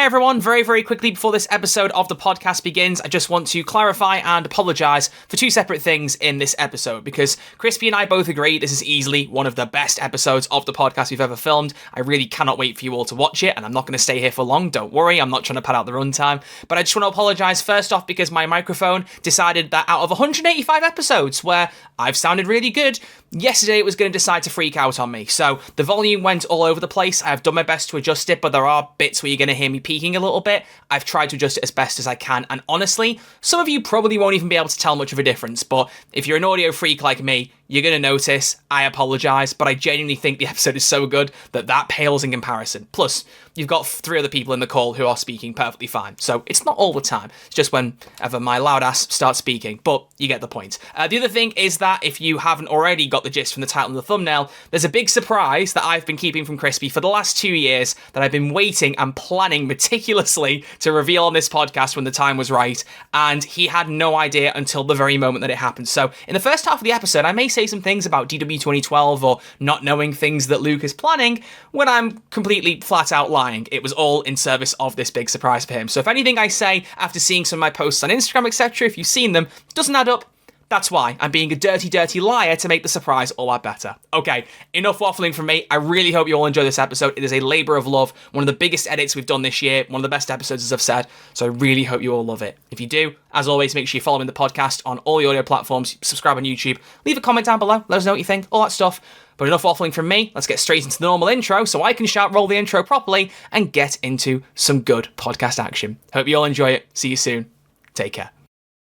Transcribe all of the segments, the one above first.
Hey everyone, very, very quickly before this episode of the podcast begins, I just want to clarify and apologise for two separate things in this episode, because Crispy and I both agree this is easily one of the best episodes of the podcast we've ever filmed. I really cannot wait for you all to watch it, and I'm not going to stay here for long, don't worry, I'm not trying to pad out the runtime, but I just want to apologise first off because my microphone decided that out of 185 episodes where I've sounded really good, yesterday it was going to decide to freak out on me, so the volume went all over the place. I've done my best to adjust it, but there are bits where you're going to hear me peaking a little bit. I've tried to adjust it as best as I can, and honestly, some of you probably won't even be able to tell much of a difference, but if you're an audio freak like me, you're going to notice. I apologise, but I genuinely think the episode is so good that pales in comparison. Plus, you've got 3 other people in the call who are speaking perfectly fine, so it's not all the time. It's just whenever my loud ass starts speaking, but you get the point. The other thing is that if you haven't already got the gist from the title and the thumbnail, there's a big surprise that I've been keeping from Crispy for the last 2 years that I've been waiting and planning meticulously to reveal on this podcast when the time was right, and he had no idea until the very moment that it happened. So in the first half of the episode, I may say some things about DW 2012 or not knowing things that Luke is planning when I'm completely flat out lying. It was all in service of this big surprise for him. So if anything I say after seeing some of my posts on Instagram, etc., if you've seen them, doesn't add up, that's why. I'm being a dirty, dirty liar to make the surprise all that better. Okay, enough waffling from me. I really hope you all enjoy this episode. It is a labour of love, one of the biggest edits we've done this year, one of the best episodes, as I've said, so I really hope you all love it. If you do, as always, make sure you follow the podcast on all the audio platforms, subscribe on YouTube, leave a comment down below, let us know what you think, all that stuff. But enough waffling from me, let's get straight into the normal intro so I can shout roll the intro properly and get into some good podcast action. Hope you all enjoy it. See you soon. Take care.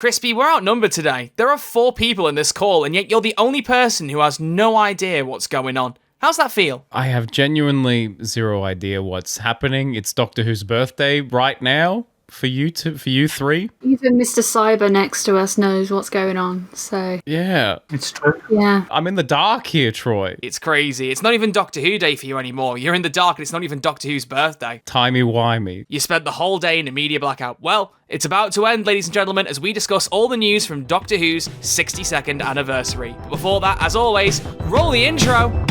Crispy, we're outnumbered today. There are 4 people in this call, and yet you're the only person who has no idea what's going on. How's that feel? I have genuinely zero idea what's happening. It's Doctor Who's birthday right now for you 3. Even Mr. Cyber next to us knows what's going on, so... Yeah. It's true. Yeah. I'm in the dark here, Troy. It's crazy. It's not even Doctor Who Day for you anymore. You're in the dark and it's not even Doctor Who's birthday. Timey-wimey. You spent the whole day in a media blackout. Well, it's about to end, ladies and gentlemen, as we discuss all the news from Doctor Who's 62nd anniversary. But before that, as always, roll the intro!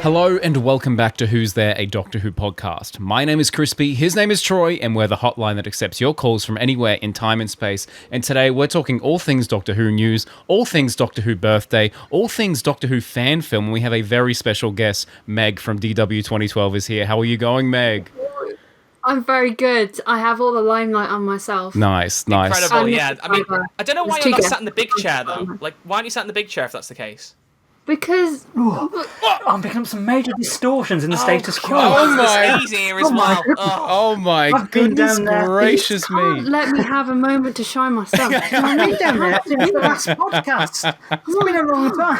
Hello and welcome back to Who's There, a Doctor Who podcast. My name is Crispy, his name is Troy, and we're the hotline that accepts your calls from anywhere in time and space. And today we're talking all things Doctor Who news, all things Doctor Who birthday, all things Doctor Who fan film. We have a very special guest, Meg from DW 2012 is here. How are you going, Meg? I'm very good. I have all the limelight on myself. Nice. Incredible, yeah. I mean, I don't know why you're not sat in the big chair, though. guests. Like, why aren't you sat in the big chair if that's the case? Because... I'm picking up some major distortions in the status quo. Oh my- It's easy here as well. Oh my I've been goodness down there. gracious me. Can't let me have a moment to shine myself. I've been down there since the last podcast. It's been a long time.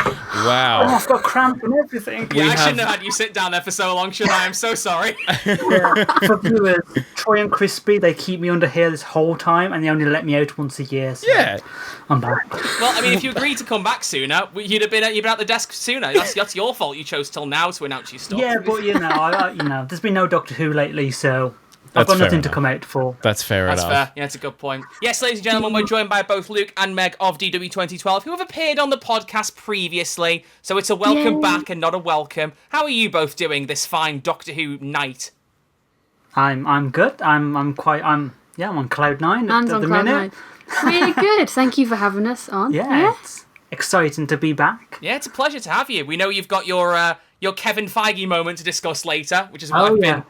Oh, Wow. I've got cramp and everything. Yeah, I have- shouldn't have had you sit down there for so long, should I? I'm so sorry. Yeah. For viewers, Troy and Crispy, they keep me under here this whole time, and they only let me out once a year. So Yeah. I'm back. Well, I mean, if you agreed to come back sooner, you'd been at the desk sooner. That's your fault. You chose till now to announce your stuff. Yeah, but there's been no Doctor Who lately, so I've That's got fair nothing to enough. come out for. That's fair That's enough. fair. Yeah, it's a good point. Yes, ladies and gentlemen, we're joined by both Luke and Meg of DW 2012, who have appeared on the podcast previously. So it's a welcome Yay. back and not a welcome. How are you both doing this fine Doctor Who night? I'm good. I'm on cloud 9 Hands at on the cloud minute. 9. Really good. Thank you for having us on. Yeah, it's exciting to be back. Yeah, it's a pleasure to have you. We know you've got your Kevin Feige moment to discuss later, which is what I've been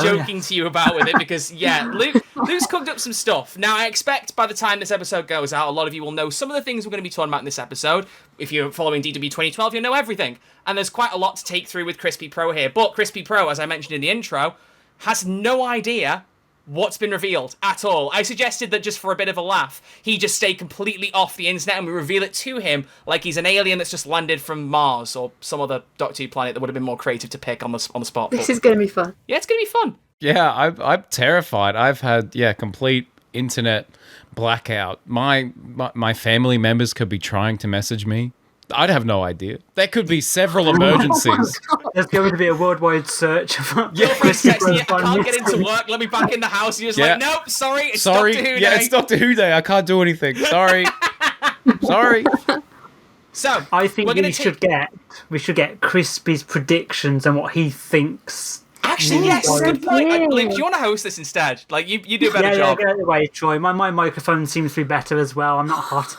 joking to you about with it, because Luke's cooked up some stuff. Now, I expect by the time this episode goes out, a lot of you will know some of the things we're going to be talking about in this episode. If you're following DW 2012, you'll know everything. And there's quite a lot to take through with Crispy Pro here. But Crispy Pro, as I mentioned in the intro, has no idea what's been revealed at all. I suggested that just for a bit of a laugh, he just stay completely off the internet and we reveal it to him like he's an alien that's just landed from Mars or some other Doctor Who planet that would have been more creative to pick on the spot. This is going to be fun. Yeah, it's going to be fun. Yeah, I'm terrified. I've had complete internet blackout. My family members could be trying to message me I'd have no idea. There could be several emergencies. There's going to be a worldwide search. Girlfriend's texting you, I can't get into work, let me back in the house. You're just like, nope, sorry, it's Doctor Who Day. Yeah, it's Doctor Who Day. I can't do anything. Sorry. Sorry. So I think we should get Crispy's predictions and what he thinks. Actually, yes, good point. Luke, do you want to host this instead? Like, you do a better job. Yeah, get away, Troy. My microphone seems to be better as well. I'm not hot.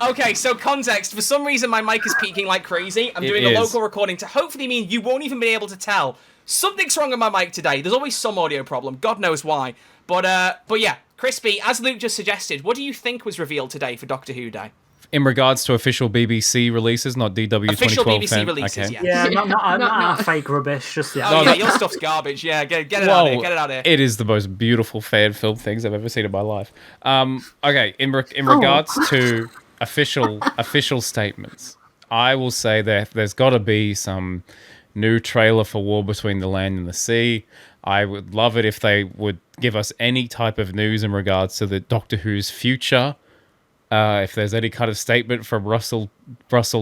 Okay, so context. For some reason, my mic is peaking like crazy. I'm doing a local recording to hopefully mean you won't even be able to tell. Something's wrong with my mic today. There's always some audio problem. God knows why. But yeah, Crispy, as Luke just suggested, what do you think was revealed today for Doctor Who Day? In regards to official BBC releases, not DW 2012. Official BBC releases, okay. yeah. Yeah, not fake rubbish. Just your stuff's garbage. Yeah, get it out of here. Get it out of here. It is the most beautiful fan film things I've ever seen in my life. Okay, in regards to official statements, I will say that there's got to be some new trailer for War Between the Land and the Sea. I would love it if they would give us any type of news in regards to the Doctor Who's future. If there's any kind of statement from Russell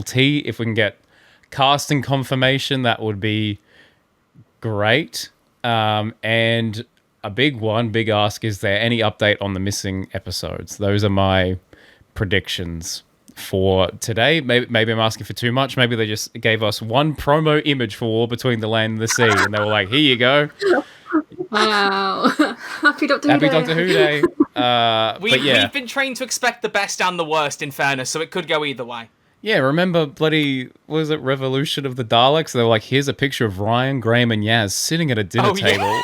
T, if we can get casting confirmation, that would be great. And a big ask, is there any update on the missing episodes? Those are my predictions for today. Maybe I'm asking for too much. Maybe they just gave us one promo image for War Between the Land and the Sea, and they were like, here you go. Wow. Happy Doctor Who Day. Doctor Who Day. We've been trained to expect the best and the worst, in fairness, so it could go either way. Yeah, remember bloody, was it Revolution of the Daleks? They were like, here's a picture of Ryan, Graham, and Yaz sitting at a dinner table.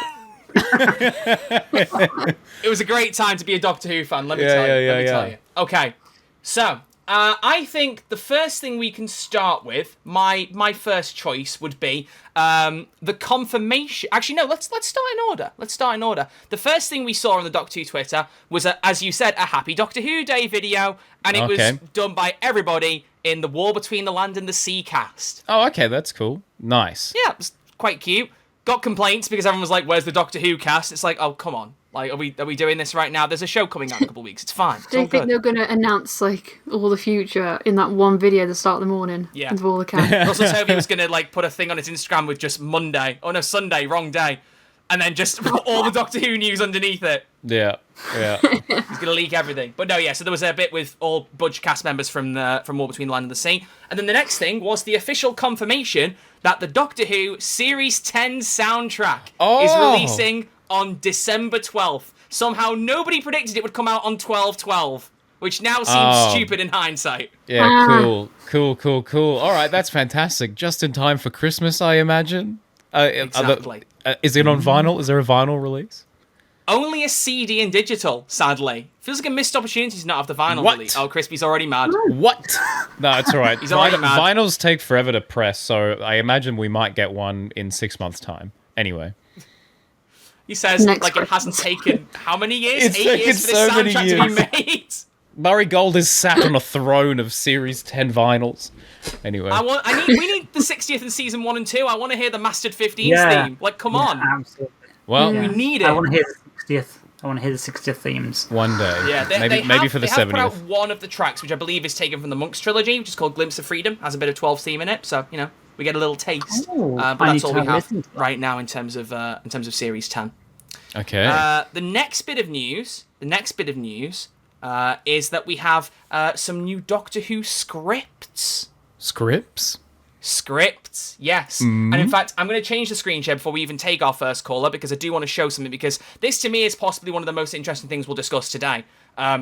It was a great time to be a Doctor Who fan, let me tell you. Okay, so I think the first thing we can start with, my first choice would be the confirmation. Actually, no, let's start in order. The first thing we saw on the Doctor Who Twitter was, as you said, a Happy Doctor Who Day video, and it was done by everybody in the War Between the Land and the Sea cast. Oh, okay, that's cool. Nice. Yeah, it was quite cute. Got complaints because everyone was like, where's the Doctor Who cast? It's like, oh, come on. Like, are we doing this right now? There's a show coming out in a couple of weeks. It's fine. Do you think they're going to announce, like, all the future in that one video at the start of the morning? Yeah. With all the cast? Also, Toby was going to, like, put a thing on his Instagram with just Monday. Oh, no, Sunday, wrong day. And then just put all the Doctor Who news underneath it. Yeah. He's going to leak everything. But no, yeah, so there was a bit with all Budge cast members from War Between the Land and the Sea. And then the next thing was the official confirmation that the Doctor Who Series 10 soundtrack is releasing on December 12th. Somehow nobody predicted it would come out on 12/12, which now seems stupid in hindsight. Yeah, cool. All right, that's fantastic. Just in time for Christmas, I imagine. Exactly. Is it on vinyl? Is there a vinyl release? Only a CD and digital, sadly. Feels like a missed opportunity to not have the vinyl release. Oh, Crispy's already mad. What? No, it's all right. He's already mad. Vinyls take forever to press, so I imagine we might get one in 6 months' time. Anyway. He says, like, it hasn't taken how many years? It's 8 years for this soundtrack to be made? Murray Gold is sat on a throne of Series 10 vinyls. Anyway. We need the 60th in Season 1 and 2. I want to hear the Mastered 15s theme. Like, come on. Absolutely. Well, we need it. I want to hear the 60th. I want to hear the 60th themes. One day. Yeah, maybe for the 70th. They have put out one of the tracks, which I believe is taken from the Monks trilogy, which is called Glimpse of Freedom. Has a bit of 12 theme in it, so, you know, we get a little taste. But that's all we have right now in terms of Series 10. Okay. The next bit of news is that we have some new Doctor Who scripts. Scripts, yes. And in fact, I'm going to change the screen share before we even take our first caller, because I do want to show something, because this to me is possibly one of the most interesting things we'll discuss today.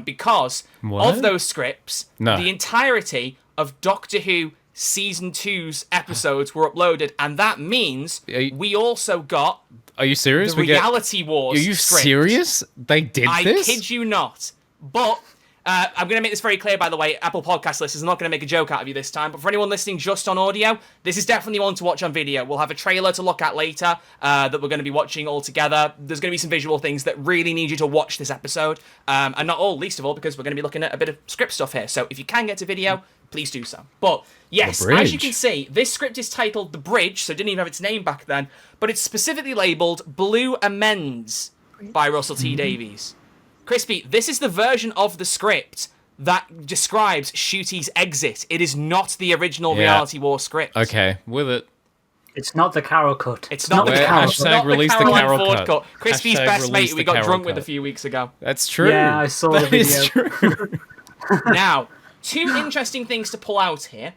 Because of those scripts, the entirety of Doctor Who Season 2's episodes were uploaded, and that means we also got... Are you serious? The Reality Wars Are you script. Serious? They did this? I kid you not. But... I'm going to make this very clear, by the way, Apple Podcast listeners. I'm not going to make a joke out of you this time, but for anyone listening just on audio, this is definitely one to watch on video. We'll have a trailer to look at later that we're going to be watching all together. There's going to be some visual things that really need you to watch this episode, and not all, least of all, because we're going to be looking at a bit of script stuff here. So if you can get to video, please do so. But yes, as you can see, this script is titled The Bridge, so it didn't even have its name back then, but it's specifically labelled Blue Amends by Russell T Davies. Crispy, this is the version of the script that describes Ncuti's exit. It is not the original Reality War script. Okay, with it. It's not the Carol cut. It's not the Carol cut. Hashtag release the Caroline Carol Ford cut. Crispy's Hashtag best release mate the we got Carol drunk with cut. a few weeks ago. That's true. Yeah, I saw the That video. is true. Now, two interesting things to pull out here.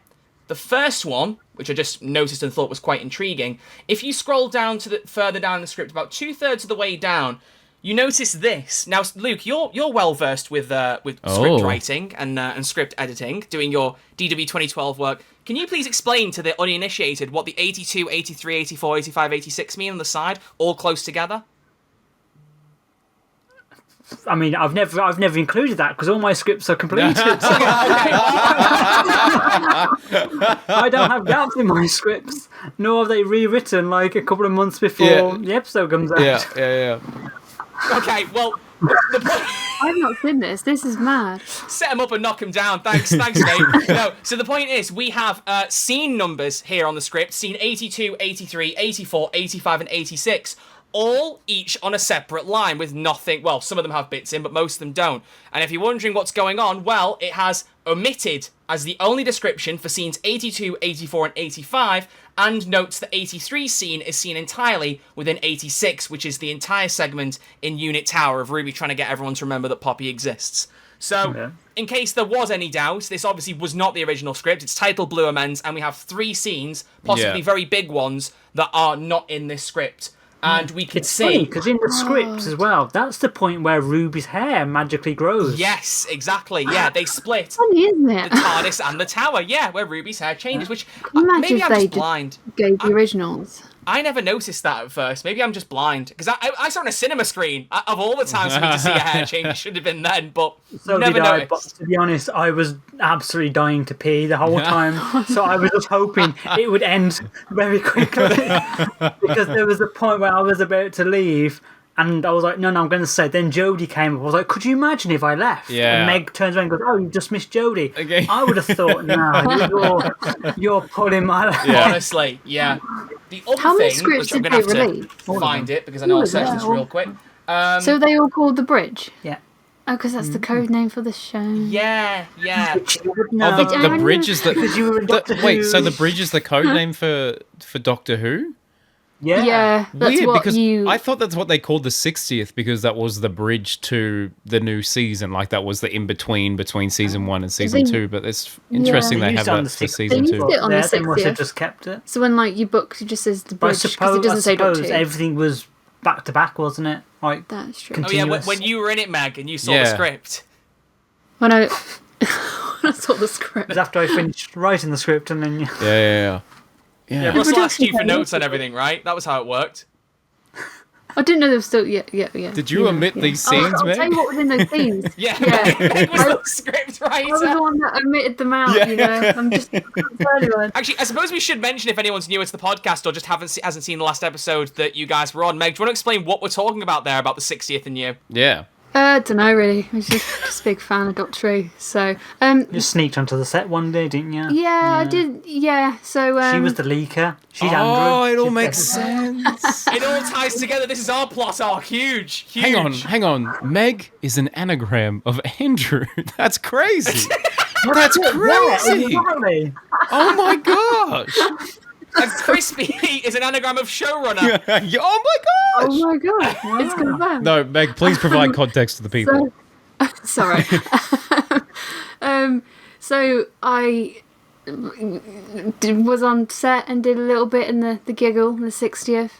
The first one, which I just noticed and thought was quite intriguing, if you scroll down to further down the script, about 2/3 of the way down, you notice this. Now, Luke, you're well versed with script writing and script editing, doing your DW 2012 work. Can you please explain to the uninitiated what the 82, 83, 84, 85, 86 mean on the side, all close together? I mean, I've never included that because all my scripts are completed. So I don't have gaps in my scripts, nor have they rewritten like a couple of months before the episode comes out. Yeah. Okay, well, the point... I've not seen this. This is mad. Set him up and knock him down. Thanks, mate. No, so the point is, we have scene numbers here on the script. Scene 82, 83, 84, 85, and 86. All each on a separate line with nothing. Well, some of them have bits in, but most of them don't. And if you're wondering what's going on, well, it has omitted as the only description for scenes 82, 84, and 85, and notes the 83 scene is seen entirely within 86, which is the entire segment in Unit Tower of Ruby trying to get everyone to remember that Poppy exists. So, in case there was any doubt, this obviously was not the original script. It's titled Blue Amends, and we have 3 scenes, possibly very big ones, that are not in this script. And we can see... because in the script as well, that's the point where Ruby's hair magically grows. Yes, exactly. Yeah, they split Funny, isn't it? the TARDIS and the tower. Yeah, where Ruby's hair changes, which Imagine maybe if I'm they just blind. gave the originals. I never noticed that at first. Maybe I'm just blind. Because I saw it on a cinema screen. Of all the times for me to see a hair change, it should have been then, but So never did I, noticed. but to be honest, I was absolutely dying to pee the whole time. So I was just hoping it would end very quickly. Because there was a point where I was about to leave, and I was like, no, I'm going to stay. Then Jodie came up. I was like, could you imagine if I left? Yeah. And Meg turns around and goes, oh, you just missed Jodie. Okay. I would have thought, no, you're pulling my leg. Honestly, yeah. The other How many thing, scripts which I'm did going to they have release? to find it, because I know I'll search this real quick. So they all called The Bridge? Yeah. Oh, because that's the code name for the show. Yeah. No. The bridge is the... Because you were in Doctor Wait, Who. so the bridge is the code name for Doctor Who? Yeah, that's Weird, what because you... I thought that's what they called the 60th, because that was the bridge to the new season. Like, that was the in-between between season 1 and season They- 2. But it's interesting They they used have it on that the for 60th. season They 2. used it on the They must have 60th. just kept it. So when, like, you book, it just says The But I Bridge, because suppose, it doesn't say Doctor Who. everything was back to back, wasn't it? Like, That's true. Oh, yeah, continuous. when you were in it, Meg, and you saw the Yeah. script. When I, when I saw the script. It was after I finished writing the script, and then Yeah. Yeah, Russell asked you for production notes and everything, right? That was how it worked. I didn't know there was still... Yeah. Did you omit these I'll scenes, tell you Meg? what was in those scenes. Yeah, Yeah. Meg was the script I was the writer. one that omitted them out, you know. I'm just... anyone. Actually, I suppose we should mention, if anyone's newer to the podcast or just hasn't seen the last episode that you guys were on. Meg, do you want to explain what we're talking about there about the 60th and you? Yeah. Don't know, really. I was just a big fan of Doctor Who. So, you sneaked onto the set one day, didn't you? yeah, I did. Yeah, so... She was the leaker. She's Oh, Andrew. it all She's makes Stephanie. sense. It all ties together. This is our plot arc. Huge. Hang on. Meg is an anagram of Andrew. That's crazy. That's Yeah, crazy. exactly. Oh my gosh. And Crispy is an anagram of showrunner. Oh my gosh. Oh my god, it's confirmed. No, Meg, please provide context to the people. Sorry. So I was on set and did a little bit in the giggle, the 60th.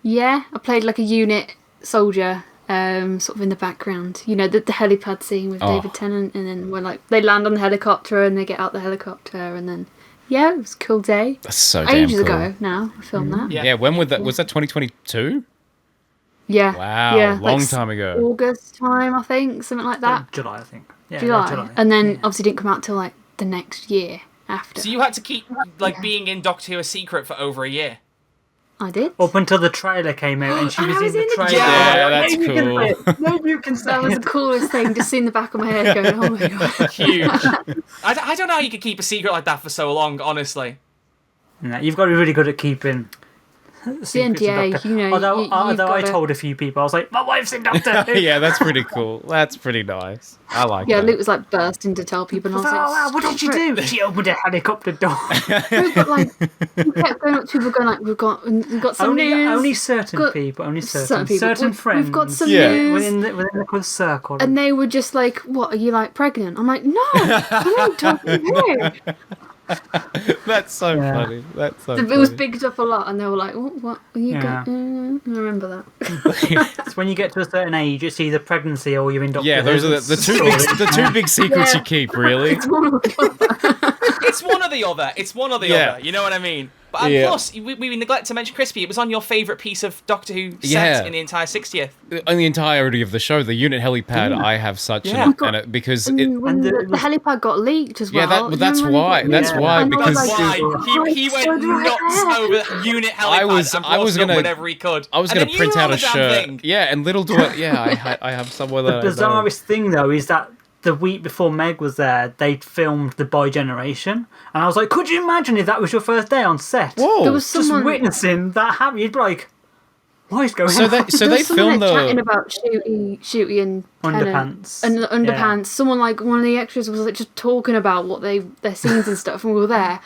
Yeah, I played like a unit soldier, sort of in the background. You know, the helipad scene with David Tennant, and then when like they land on the helicopter and they get out the helicopter, and then yeah, it was a cool day. That's so damn Ages cool. ago now, I filmed that. Yeah. When was that? Was that 2022? Yeah. Wow, yeah, long like time ago. August time, I think, something like that. July, I think. Yeah, July. And then obviously didn't come out till like the next year after. So you had to keep like being in Doctor Who a secret for over a year. I did. Up until the trailer came out, and she And was I in was the in the trailer. Yeah, that's Maybe you can cool. say it. Maybe you can say That was the it. coolest thing, just seeing the back of my head going, oh my god. Huge. I don't know how you could keep a secret like that for so long, honestly. No, you've got to be really good at keeping Secrets of NDA, Doctor. you know, Although, you've although I gotta- told a few people, I was like, my wife's in Doctor Who. Yeah, that's pretty cool. That's pretty nice. I like Yeah, that. Luke was like bursting to tell people, and I was Oh, like, wow, what did she do? She opened a helicopter door. No, but like, we kept going up to people, going like, we've got some news. Only certain Got- people, only certain certain people. friends. We've got some Yeah. news. within the close circle. And they were just like, "What are you like pregnant?" I'm like, "No, I'm talking here." That's so Yeah. funny. That's so It was funny. bigged up a lot, and they were like, "What are you Yeah. going?" I remember that. It's when you get to a certain age, it's either pregnancy or you're in Doctor Yeah, those Who. are the two big secrets Yeah. you keep, really. It's one of the It's one or the other. It's one or the Yeah. other. You know what I mean? But Yeah. plus, we neglect to mention Crispy. It was on your favourite piece of Doctor Who set Yeah. in the entire 60th. In the entirety of the show, the unit helipad, I have such Yeah. because And it. when the helipad got leaked as well. Yeah, that's Remember when why. it got That's leaked? why, And I was because- like, Why? He "Oh, went so do I nuts care." over unit helipad I was and brought gonna- up whatever he could. I was And going to then print you out a wrote the damn shirt. thing. Yeah, and little do I have somewhere that The I know. bizarrest thing, though, is that the week before Meg was there, they filmed the Boy Generation. And I was like, could you imagine if that was your first day on set? Whoa! There was Just someone. witnessing that happen. You'd be like, what is going so on? they There was someone filmed like chatting the. about Shooty and Tennant. Underpants. And the underpants. Yeah. Someone like one of the extras was like just talking about what their scenes and stuff, and we were there.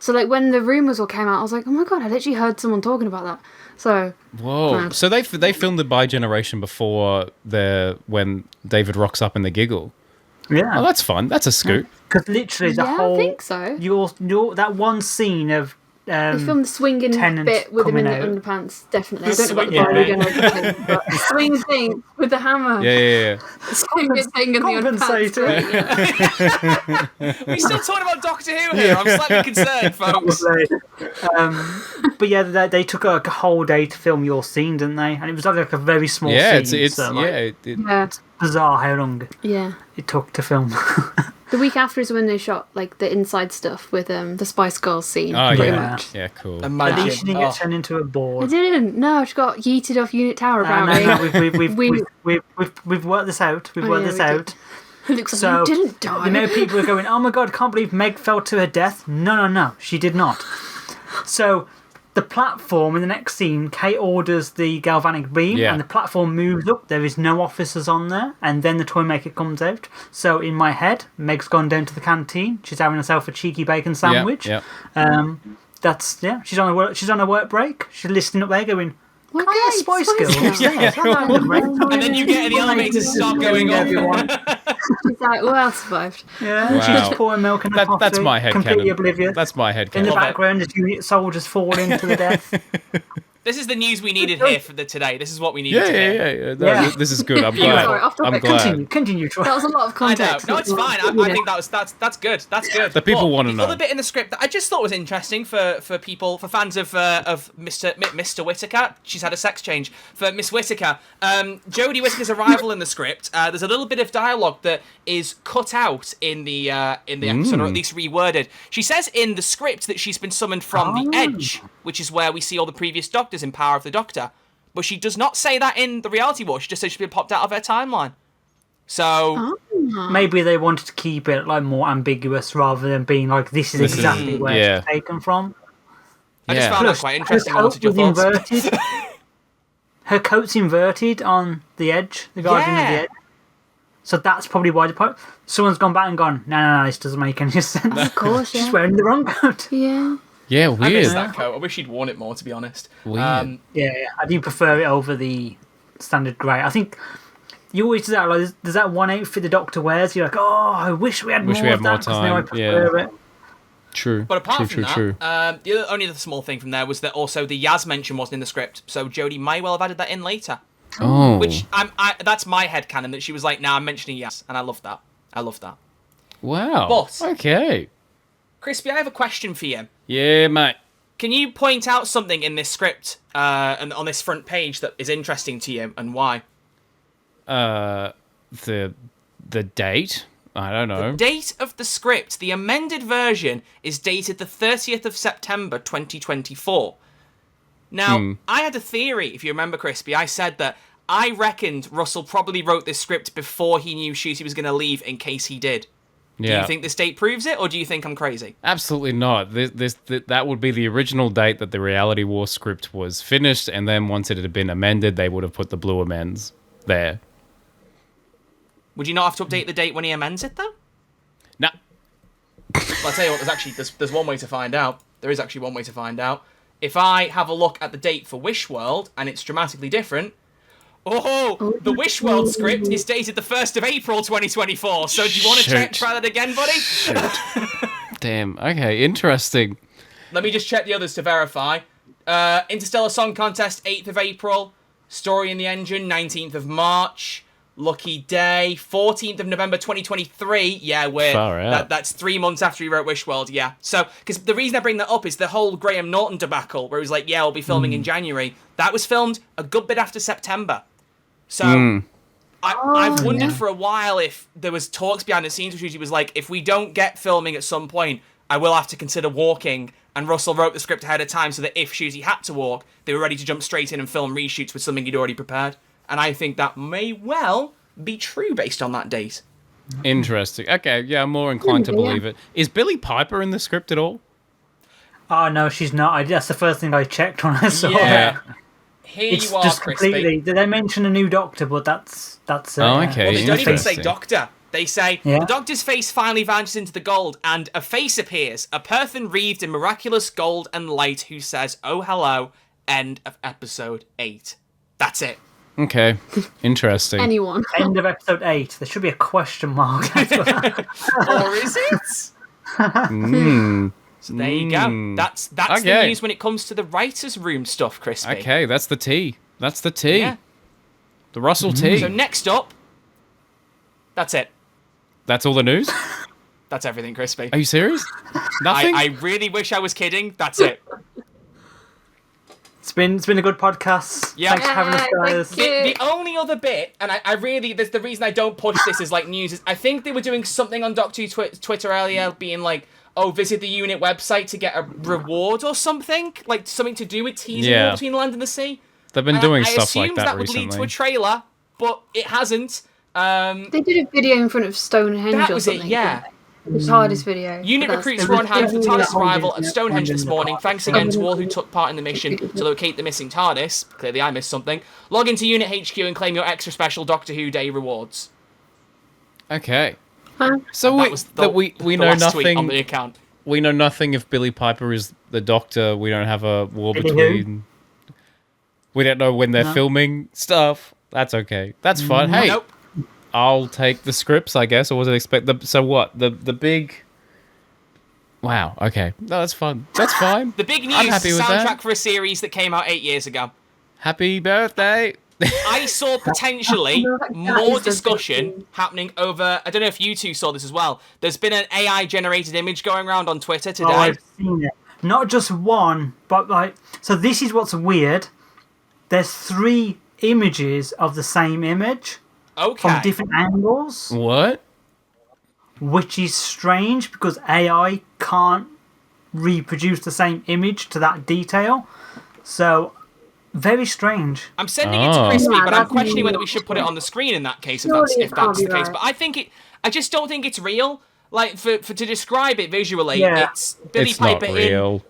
So like when the rumours all came out, I was like, oh my god, I literally heard someone talking about that. So Whoa! Mad. So they filmed the Bi-Generation before when David rocks up in the giggle. Oh, Yeah. that's fun. That's a scoop. Because literally the yeah, whole... I think so. Your that one scene of... They filmed the swinging Tennant bit with him in the coming out. underpants, definitely. I don't know about the swinging body bit. generation thing, but the swing thing with the hammer. Yeah. The swinging thing in the underpants. Compensating. Great, yeah. We're still talking about Doctor Who here. I'm slightly concerned, folks. But yeah, they took a whole day to film your scene, didn't they? And it was like a very small Yeah, scene. it's so, like, Yeah, bizarre how long yeah. it took to film. The week after is when they shot like the inside stuff with the Spice Girls scene. Oh pretty yeah, much. yeah, cool. At Imagine. least she didn't get Oh. turned into a I board. didn't. No, she got yeeted off Unit Tower. No, Apparently, we've worked this out. We've Oh, worked yeah, this we out. did. It looks like So, you didn't die. You know, people are going, oh my god, can't believe Meg fell to her death. No, she did not. So, the platform in the next scene, Kate orders the galvanic beam, Yeah. and the platform moves up. There is no officers on there, and then the Toymaker comes out. So, in my head, Meg's gone down to the canteen. She's having herself a cheeky bacon sandwich. Yeah. She's on a work break. She's listening up there, going, Why "Oh yeah, Spice Girls." And then you get the elevators start going off. Everyone. She's like, well, I survived. Yeah, Wow. she's just pouring milk in her coffee. That's my head Completely canon. oblivious. That's my head In the canon. background, as unit soldiers falling to the death. This is the news we needed here for today. This is what we needed to hear. Yeah. No, Yeah. This is good. I'm Yeah. glad. Sorry, off topic. I'm glad. Continue, Troy. That was a lot of I know. context. No, it's fine. I think that's good. That's good. The people But wanna the know. other bit in the script that I just thought was interesting for fans of Mr. Whittaker. She's had a sex change for Miss Whittaker. Jodie Whittaker's arrival in the script. There's a little bit of dialogue that is cut out in the episode, or at least reworded. She says in the script that she's been summoned from the Edge, which is where we see all the previous Doctors in Power of the Doctor. But she does not say that in the Reality War. She just says she's been popped out of her timeline. So Maybe they wanted to keep it like more ambiguous rather than being like, this is exactly where yeah. it's taken from. I just Yeah. found that Plus, quite interesting. I her wanted your coat was thoughts. inverted. Her coat's inverted on the Edge, the Guardian of the Yeah. Edge. So that's probably why someone's gone back and gone, no, this doesn't make any sense. Of course, She's yeah. wearing the wrong coat. Yeah. Yeah, I weird. miss that coat. I wish she'd worn it more, to be honest. Weird. Yeah, I do prefer it over the standard grey. I think you always do that. Like, there's that one outfit the Doctor wears. You're like, oh, I wish we had more of that, 'cause now I time, prefer it. True. But apart from true. that, only other small thing from there was that also the Yaz mention wasn't in the script, so Jodie may well have added that in later. Oh. Which that's my headcanon, that she was like, I'm mentioning Yaz, and I love that. Wow. But- Okay. Crispy, I have a question for you. Yeah, mate. Can you point out something in this script and on this front page that is interesting to you, and why? The date? I don't know. Date of the script. The amended version is dated the 30th of September 2024. Now, I had a theory, if you remember, Crispy. I said that I reckoned Russell probably wrote this script before he knew Shooty was going to leave, in case he did. Do you think this date proves it, or do you think I'm crazy? Absolutely not. That would be the original date that the Reality War script was finished, and then once it had been amended, they would have put the blue amends there. Would you not have to update the date when he amends it, though? Nah. Well, I'll tell you what, there's one way to find out. There is actually one way to find out. If I have a look at the date for Wish World, and it's dramatically different... Oh, the Wish World script is dated the 1st of April 2024, so do you want to try that again, buddy? Damn, okay, interesting. Let me just check the others to verify. Interstellar Song Contest, 8th of April. Story in the Engine, 19th of March. Lucky Day, 14th of November 2023. Yeah, that's 3 months after he wrote Wish World, yeah. So, because the reason I bring that up is the whole Graham Norton debacle, where he was like, yeah, we'll be filming in January. That was filmed a good bit after September. So, I've wondered for a while if there was talks behind the scenes, which he was like, if we don't get filming at some point, I will have to consider walking. And Russell wrote the script ahead of time so that if Shooty had to walk, they were ready to jump straight in and film reshoots with something he'd already prepared. And I think that may well be true based on that date. Interesting. Okay, yeah, I'm more inclined to believe it. Is Billie Piper in the script at all? Oh, no, she's not. That's the first thing I checked when I saw Yeah. it. Here It's you are, just Crispy. completely... Did they mention a new Doctor? But that's Oh, okay. Well, they don't even say Interesting. Doctor. They say, Yeah. the Doctor's face finally vanishes into the gold, and a face appears, a person wreathed in miraculous gold and light who says, oh, hello, end of episode 8. That's it. Okay, interesting. Anyone. End of episode 8. There should be a question mark. Or is it? So there you go. That's the Okay. news when it comes to the writer's room stuff, Crispy. Okay, that's the tea. That's the tea. Yeah. The Russell tea. So next up, that's it. That's all the news? That's everything, Crispy. Are you serious? Nothing? I really wish I was kidding. That's it. It's been a good podcast. Yeah. Thanks for having us, guys. Thank The only other bit, and I really, there's the reason I don't push this as like news, is I think they were doing something on Doctor Who Twitter earlier, being like, oh, visit the unit website to get a reward or something, like something to do with teasing Yeah. between land and the sea. They've been And doing I stuff like assumed that would lead to a recently. trailer, but it hasn't. They did a video in front of Stonehenge That or was it, something. yeah. The TARDIS video. Unit But that's- recruits it were on was hand for the definitely TARDIS that arrival London, at Stonehenge yeah, this London. morning. Thanks again to all who took part in the mission to locate the missing TARDIS. Clearly I missed something. Log into Unit HQ and claim your extra special Doctor Who Day rewards. Okay. Huh? So That was we the know last tweet on nothing. the account. We know nothing if Billie Piper is the Doctor. We don't have a war Billie who? between. We don't know when they're filming stuff. That's okay. That's fine. Hey, Nope. I'll take the scripts, I guess. I wasn't expect. So what? The big. Wow. Okay. No, that's fun. That's fine. The big news I'm happy is with soundtrack that. for a series that came out 8 years ago. Happy birthday. I saw potentially That more is the big discussion thing. happening over... I don't know if you two saw this as well. There's been an AI-generated image going around on Twitter today. Oh, I've seen it. Not just one, but like... So this is what's weird. There's 3 images of the same image Okay. from different angles, What? which is strange because AI can't reproduce the same image to that detail. So, very strange. I'm sending it to Oh. Crispy, Yeah, but I'm that's questioning whether we weird. should put it on the screen in that case, if Surely that's it can't the be case. right. But I just don't think it's real. Like, for to describe it visually, Yeah. it's Billie It's not Piper in real.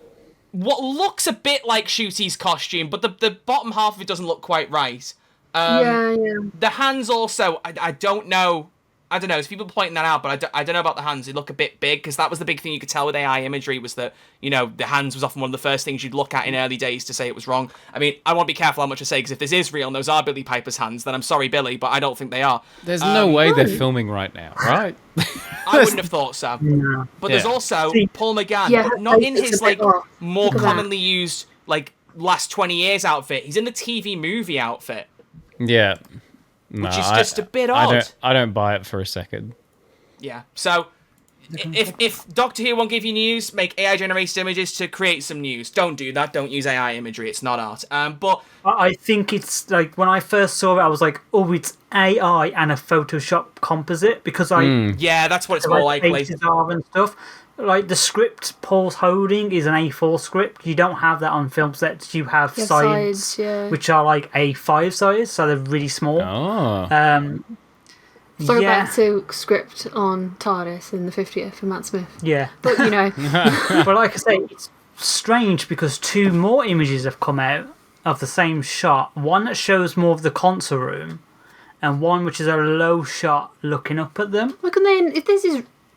what looks a bit like Shooty's costume, but the bottom half of it doesn't look quite right. Yeah. The hands also, I don't know. I don't know. There's people pointing that out, but I don't know about the hands. They look a bit big, because that was the big thing you could tell with AI imagery, was that, you know, the hands was often one of the first things you'd look at in early days to say it was wrong. I mean, I want to be careful how much I say, because if this is real and those are Billie Piper's hands, then I'm sorry, Billy, but I don't think they are. There's no way they're filming right now, right? I wouldn't have thought so. Yeah. But there's Yeah. also See- Paul McGann, Yeah, but not in it's his, a bit like, off. more Look at that. commonly used, like, last 20 years outfit. He's in the TV movie outfit, Yeah. No, which is just a bit odd. I don't buy it for a second. Yeah. So, if Doctor Who won't give you news, make AI-generated images to create some news. Don't do that. Don't use AI imagery. It's not art. But I think it's like when I first saw it, I was like, "Oh, it's AI and a Photoshop composite," because yeah, that's what it's more like likely. faces are and stuff. Like the script Paul's holding is an A4 script. You don't have that on film sets. You have Yeah, sides, sides, yeah. which are like A5 size, so they're really small. Oh. Throwback to script on TARDIS in the 50th for Matt Smith. Yeah. But, you know, But like I say, it's strange because 2 more images have come out of the same shot. One that shows more of the console room, and one which is a low shot looking up at them. why couldn't they, if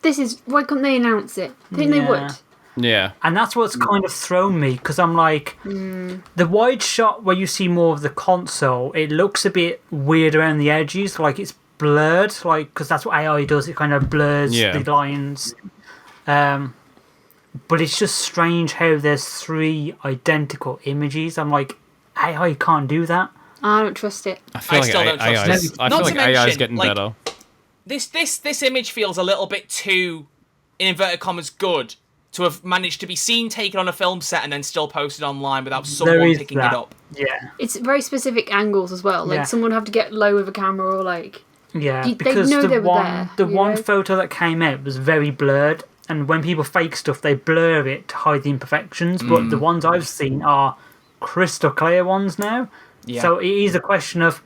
this is, why couldn't they announce it? I think they would. Yeah. And that's what's kind of thrown me, because I'm like, the wide shot where you see more of the console, it looks a bit weird around the edges, like it's blurred, like because that's what AI does, it kind of blurs the lines. But it's just strange how there's 3 identical images. I'm like, AI can't do that. I don't trust it. I feel still don't trust AI it. I Not feel to like AI is mention, getting like, better. This image feels a little bit too, in inverted commas, good to have managed to be seen taken on a film set and then still posted online without someone picking it up. Yeah. It's very specific angles as well. Like, Yeah. someone would have to get low with a camera or, like... Yeah, They because know the they were one there, the you one know? photo that came out was very blurred, and when people fake stuff, they blur it to hide the imperfections. But the ones I've seen are crystal clear ones now. Yeah. So it is a question of,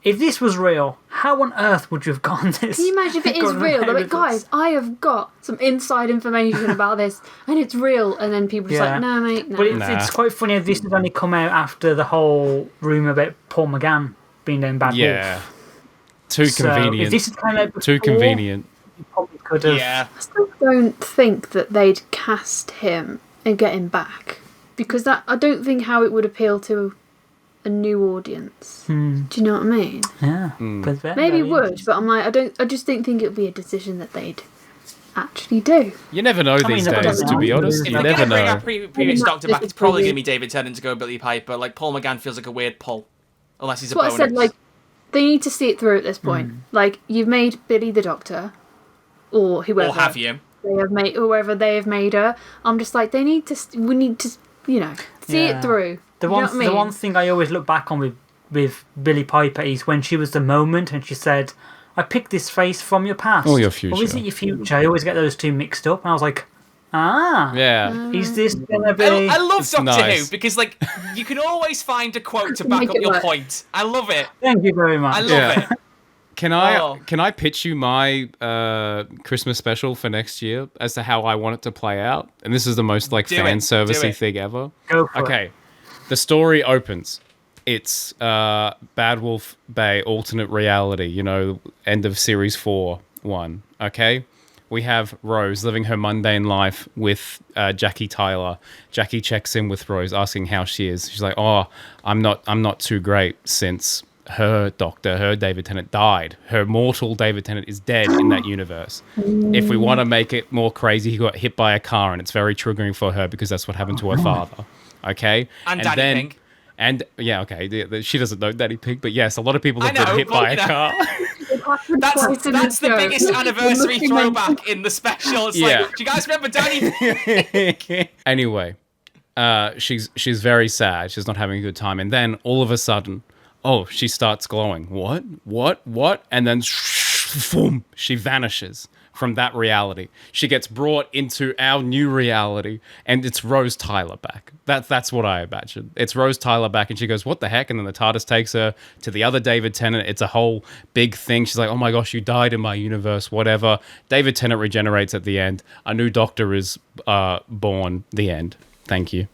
if this was real, how on earth would you have gotten this? Can you imagine if it is Gotten real? away They're like, with this? guys, I have got some inside information about this, and it's real. And then people just Yeah. like, no, mate, no. But it's, Nah. it's quite funny if this has only come out after the whole rumour about Paul McGann being down Bad Yeah. Wolf. Too So convenient. if this had come out Too before, convenient. you probably could have. Yeah. I still don't think that they'd cast him and get him back, because that I don't think how it would appeal to a new audience. Do you know what I mean? Yeah. But Maybe it would, but I'm like, I just don't think it would be a decision that they'd actually do. You never know these I days, don't to be know. honest. If You they're never going to bring know. our previous Doctor back, it's probably This going is to be David Tennant to go Billy Piper. Like, Paul McGann feels like a weird pull. Unless he's That's a what bonus. I said, like, they need to see it through at this point. Like, you've made Billy the Doctor, or whoever. Or have you? They have made, whoever they have made her. I'm just like, we need to, you know, see Yeah. it through. The You know one, what I mean? the one thing I always look back on with Billy Piper is when she was the moment and she said, "I picked this face from your past." Or your Or is future. it your future? I always get those two mixed up, and I was like, Yeah. is this gonna be? I love It's Doctor nice. Who because, like, you can always find a quote to back Make up it your work. point. I love it. Thank you very much. I love Yeah. it. Can I pitch you my Christmas special for next year as to how I want it to play out? And this is the most like Do fan it. servicey Do it. thing ever. Go for it. Okay. The story opens. It's Bad Wolf Bay alternate reality, you know, end of series 4 one. Okay? We have Rose living her mundane life with Jackie Tyler. Jackie checks in with Rose asking how she is. She's like, "Oh, I'm not too great since her doctor, her David Tennant died. Her mortal David Tennant is dead in that universe. If we want to make it more crazy, he got hit by a car and it's very triggering for her because that's what happened to her father." Okay? And Daddy Pink. And yeah, okay, she doesn't know Daddy Pink, but yes, a lot of people I have been know, hit but, by a you know. car. That's the biggest anniversary Looking like- throwback in the special. It's Yeah. like, do you guys remember Daddy? Anyway, she's very sad. She's not having a good time. And then all of a sudden, she starts glowing. What? And then boom, she vanishes from that reality. She gets brought into our new reality, and it's Rose Tyler back. That's what I imagine. It's Rose Tyler back, and she goes, "What the heck?" And then the TARDIS takes her to the other David Tennant. It's a whole big thing. She's like, "Oh my gosh, you died in my universe, whatever." David Tennant regenerates at the end. A new Doctor is born. The end. Thank you.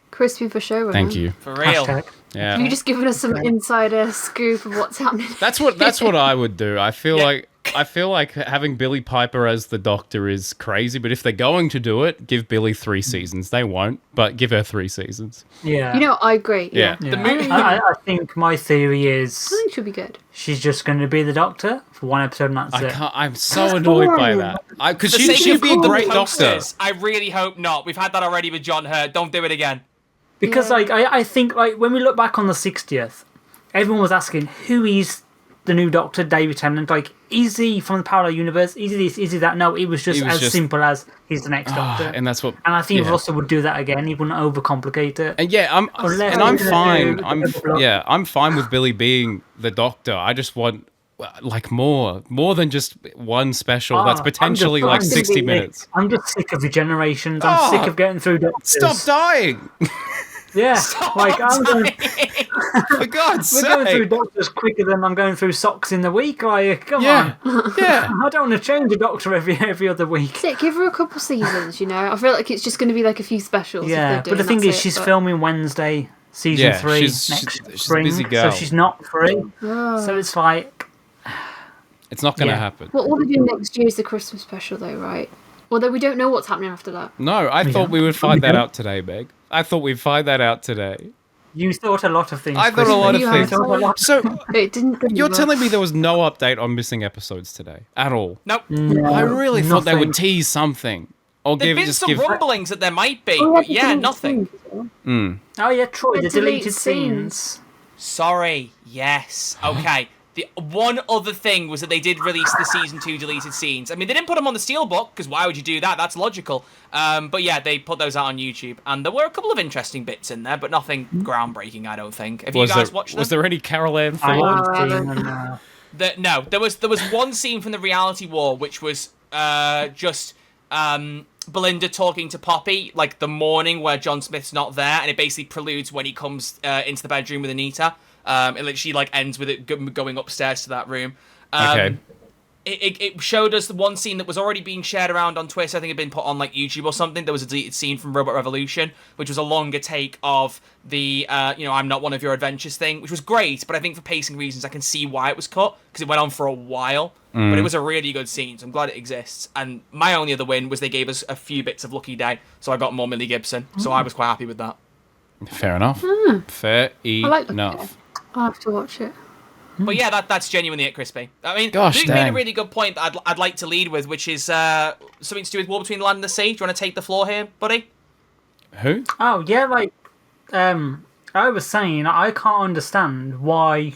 Crispy for showrunner. Thank you. For real. Hashtag. Yeah. Have you just given us some insider scoop of what's happening? That's what I would do. I feel like having Billy Piper as the Doctor is crazy, but if they're going to do it, give Billy 3 seasons. They won't, but give her 3 seasons. Yeah. You know, I agree. Yeah. Yeah. The movie. I think my theory is I think she'll be good. she's just going to be the Doctor for one episode and that's it. I'm so annoyed by that. Because For the sake she'd of be a the great Doctor. posters, I really hope not. We've had that already with John Hurt. Don't do it again. Because Yeah. like I think like when we look back on the 60th, everyone was asking who is the new Doctor, David Tennant. Like, is he from the parallel universe? Is he this? Is he that? No, it was just as simple as he's the next Doctor. And that's what. And I think yeah. Russell would do that again. He wouldn't overcomplicate it. And yeah, I'm Unless fine. they're I'm fine with Billy being the Doctor. I just want like more than just one special that's potentially like 60 minutes. I'm just sick of regenerations. I'm sick of getting through Doctors. Stop dying. Yeah, like I'm going. For God's We're going through sake. doctors quicker than I'm going through socks in the week. Like, come Yeah. on. Yeah. I don't want to change a doctor every other week. That's it, give her a couple seasons, you know. I feel like it's just going to be like a few specials. Yeah, if but the thing is, she's filming Wednesday, season 3 she's next a spring, busy girl. so she's not free. So it's like, It's not going to Yeah. happen. What will they do next year is the Christmas special, though, right? Although we don't know what's happening after that. No, I thought we would find that out today, Meg. I thought we'd find that out today. you thought a lot of things. I thought a lot of You things. have thought a lot. So, It didn't. you're telling me there was no update on missing episodes today at all? Nope. I really thought they nothing. would tease something. Or There've been just some give. rumblings that there might be, Oh, but yeah, nothing. Oh yeah, Troy, the The deleted deleted scenes. Sorry. Yes. Okay. The one other thing was that they did release the season 2 deleted scenes. I mean, they didn't put them on the steelbook because why would you do that? That's logical. But yeah, they put those out on YouTube, and there were a couple of interesting bits in there, but nothing groundbreaking, I don't think. Have you guys watched them? Was there any Carol Ann I Ford? haven't seen them. No, there was one scene from the reality war which was just Belinda talking to Poppy like the morning where John Smith's not there, and it basically preludes when he comes into the bedroom with Anita. It literally like ends with it going upstairs to that room. Okay. It showed us the one scene that was already being shared around on Twitter. I think it had been put on like YouTube or something. There was a deleted scene from Robot Revolution, which was a longer take of the I'm not one of your adventures thing, which was great. But I think for pacing reasons, I can see why it was cut because it went on for a while. But it was a really good scene, so I'm glad it exists. And my only other win was they gave us a few bits of Lucky Day, so I got more Millie Gibson. So I was quite happy with that. Fair enough. Fair like Lucky enough. I'll have to watch it. But yeah, that's genuinely it, Crispy. I mean, Gosh, Luke made dang. a really good point that I'd like to lead with, which is something to do with War Between the Land and the Sea. Do you want to take the floor here, buddy? Who? Oh yeah, like I was saying, I can't understand why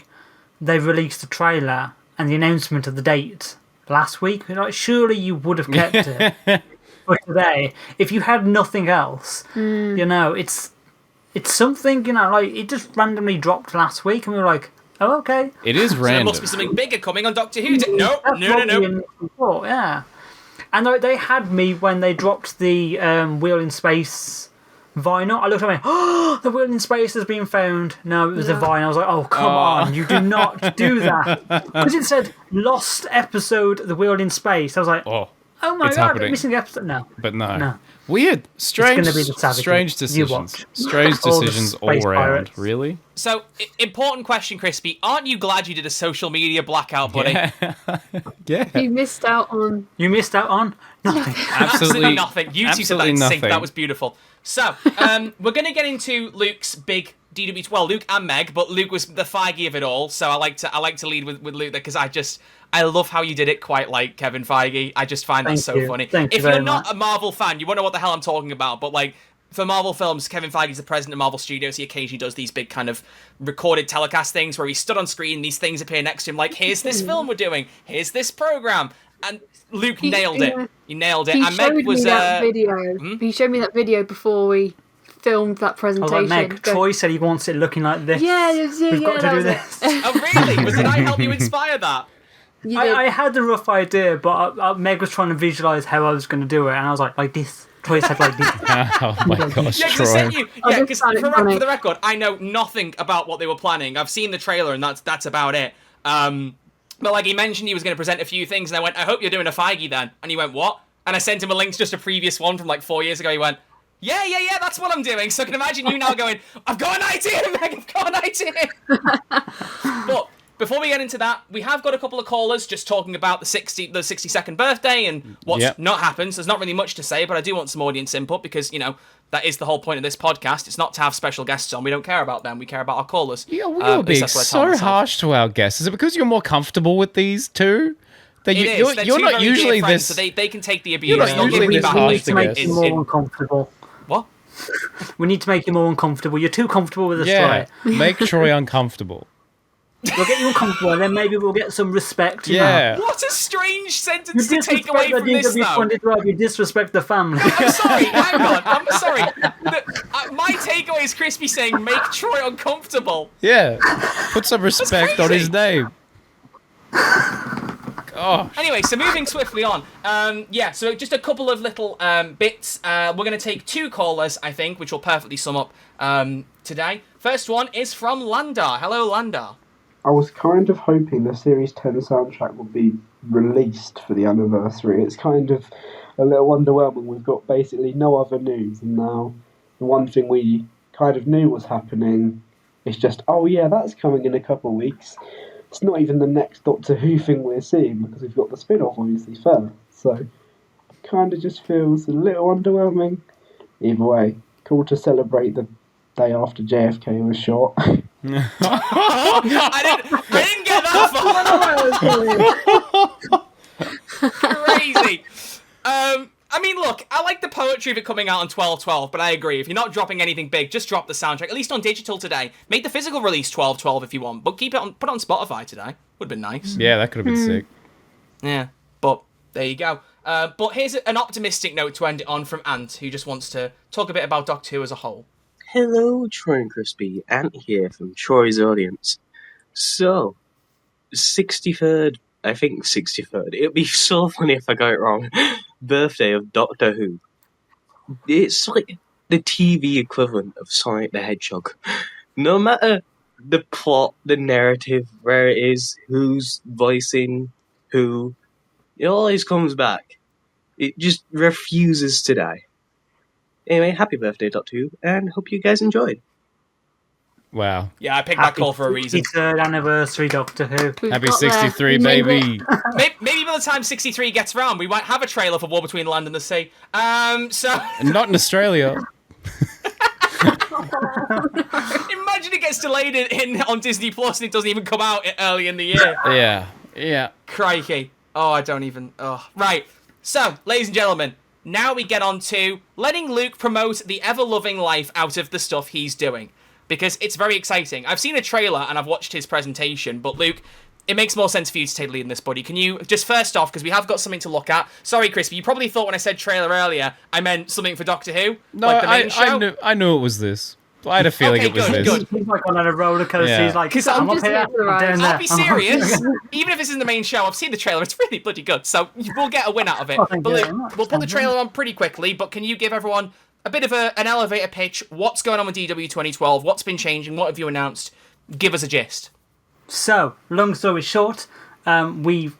they released the trailer and the announcement of the date last week. Like, surely you would have kept it for today if you had nothing else. You know, it's something. You know, like it just randomly dropped last week, and we were like, oh okay. It is So there random. must be something bigger coming on Doctor Who. No. That's what we initially thought, yeah. And like, they had me when they dropped the Wheel in Space vinyl. I looked at me, oh, the Wheel in Space has been found. No, it was a vinyl. I was like, oh, come on, you do not do that. Because it said lost episode, the Wheel in Space. I was like, Oh, oh my it's god, happening. missing episode. No. but no. No. Weird. Strange. gonna be the Savage Strange One. You decisions. watch. Strange All the decisions all space around. pirates. Really? So, important question, Crispy. Aren't you glad you did a social media blackout, buddy? Yeah. You missed out on. You missed out on nothing. Absolutely nothing. You two said that absolutely in sync. nothing. That was beautiful. So, we're going to get into Luke's big DW. Well, Luke and Meg, but Luke was the Feige of it all. So I like to lead with Luke there because I love how you did it, quite like Kevin Feige. I just find that Thank so you. funny. Thank you If you're very not much. a Marvel fan, you won't know what the hell I'm talking about. But like for Marvel films, Kevin Feige's the president of Marvel Studios. He occasionally does these big kind of recorded telecast things where he stood on screen. These things appear next to him, like here's this film we're doing, here's this program, and Luke nailed it. yeah. He nailed it. He And showed Meg was me that video. He showed me that video before we filmed that I was presentation. like, Meg, Troy said he wants it looking like this. Yeah, We've got to that do was this. it. Oh really? Did I help you inspire that? You did. I had a rough idea, but Meg was trying to visualize how I was going to do it, and I was like this. Troy said like this. Oh my gosh, Yeah, because Troy. because found it funny. for the record, I know nothing about what they were planning. I've seen the trailer, and that's about it. But like he mentioned, he was going to present a few things, and I went, "I hope you're doing a Feige then." And he went, "What?" And I sent him a link to just a previous one from like 4 years ago. He went, "Yeah, that's what I'm doing." So I can imagine you now going, "I've got an idea, Meg. I've got an idea." But before we get into that, we have got a couple of callers just talking about the 62nd birthday and what's Yep. not happened. So there's not really much to say, but I do want some audience input because, you know, that is the whole point of this podcast. It's not to have special guests on. We don't care about them. We care about our callers. You're At least being that's what I tell so myself. harsh to our guests. Is it because you're more comfortable with these two? That It is. you're They're you're two not very usually dear friends, this. so they can take the abuse. not They'll usually give me this back harsh We need later. to make guess. you more uncomfortable. What? We need to make you more uncomfortable. You're too comfortable with us, Yeah, Troy. make Troy uncomfortable. We'll get you uncomfortable, and then maybe we'll get some respect. You know. Yeah. What a strange You sentence to take disrespect away the from this, DW though. funded drive. You disrespect the family. I'm sorry, hang on. I'm sorry. My takeaway is Crispy saying, make Troy uncomfortable. Yeah. Put some respect on his crazy. name. Oh, Anyway, so moving swiftly on. So just a couple of little bits. We're going to take two callers, I think, which will perfectly sum up today. First one is from Landar. Hello, Landar. I was kind of hoping the Series 10 soundtrack would be released for the anniversary. It's kind of a little underwhelming. We've got basically no other news, and now the one thing we kind of knew was happening is just, oh yeah, that's coming in a couple of weeks. It's not even the next Doctor Who thing we're seeing, because we've got the spin-off obviously first. So it kind of just feels a little underwhelming. Either way, cool to celebrate the day after JFK was shot. I didn't get that far. Crazy. I mean, look, I like the poetry of it coming out on 12/12, but I agree. If you're not dropping anything big, just drop the soundtrack. At least on digital today. Make the physical release 12/12 if you want, but put it on Spotify today. Would have been nice. Yeah, that could have been sick. Yeah, but there you go. But here's an optimistic note to end it on from Ant, who just wants to talk a bit about Doctor Who as a whole. Hello, Troy and Crispy. Ant here from Troy's audience. So, 63rd, I think 63rd. It would be so funny if I got it wrong. Birthday of Doctor Who. It's like the TV equivalent of Sonic the Hedgehog. No matter the plot, the narrative, where it is, who's voicing who, it always comes back. It just refuses to die. Anyway, happy birthday, Doctor Who, and hope you guys enjoyed. Wow. Yeah, I picked that call for a reason. 63rd anniversary Doctor Who. Happy 63, baby. Maybe by the time 63 gets round, we might have a trailer for War Between Land and the Sea. So Not in Australia. imagine it gets delayed on Disney Plus and it doesn't even come out early in the year. Yeah. Crikey. Oh, I don't even... Oh. Right. So, ladies and gentlemen, now we get on to letting Luke promote the ever-loving life out of the stuff he's doing. Because it's very exciting. I've seen a trailer and I've watched his presentation, but Luke, it makes more sense for you to take the lead in this, buddy. Can you, just first off, because we have got something to look at. Sorry, Crispy, you probably thought when I said trailer earlier, I meant something for Doctor Who? No, like the main show? I knew it was this. I had a feeling it was this. He's like on a roller coaster. Yeah. He's like, I'm I'm up just here, here for the I'm down ride. there. I'll be serious. Even if this isn't the main show, I've seen the trailer. It's really bloody good. So we'll get a win out of it. Oh, thank But you Luke, very much. we'll put the trailer on pretty quickly, but can you give everyone a bit of an elevator pitch? What's going on with DW 2012? What's been changing? What have you announced? Give us a gist. So, long story short, we're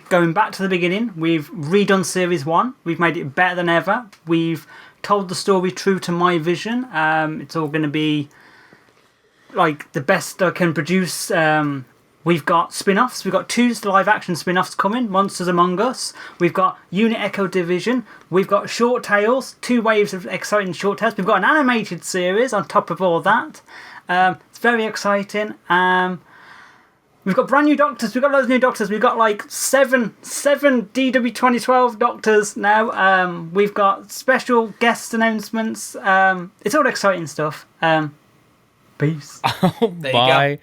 going back to the beginning. We've redone Series 1. We've made it better than ever. We've told the story true to my vision. It's all going to be like the best I can produce. We've got spin-offs. We've got 2 live-action spin-offs coming. Monsters Among Us. We've got Unit Echo Division. We've got short tales. 2 waves of exciting short tales. We've got an animated series on top of all that. It's very exciting. We've got brand new doctors. We've got loads of new doctors. We've got like seven DW 2012 doctors now. We've got special guest announcements. It's all exciting stuff. Peace. Oh There you my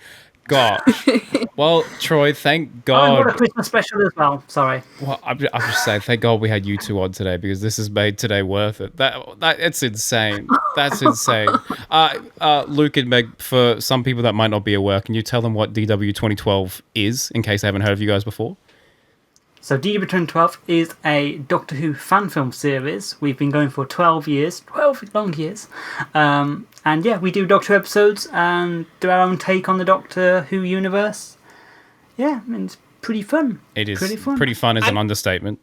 gosh. Well, Troy, thank I've God. got a Christmas special as well. Sorry. Well, I'm just saying, thank God we had you 2 on today, because this has made today worth it. It's insane. That's insane. Luke and Meg, for some people that might not be aware, can you tell them what DW 2012 is, in case they haven't heard of you guys before? So DW 2012 is a Doctor Who fan film series. We've been going for 12 years. 12 long years. And yeah, we do Doctor Who episodes and do our own take on the Doctor Who universe. Yeah, I mean, it's pretty fun. It is pretty fun. pretty fun is an understatement.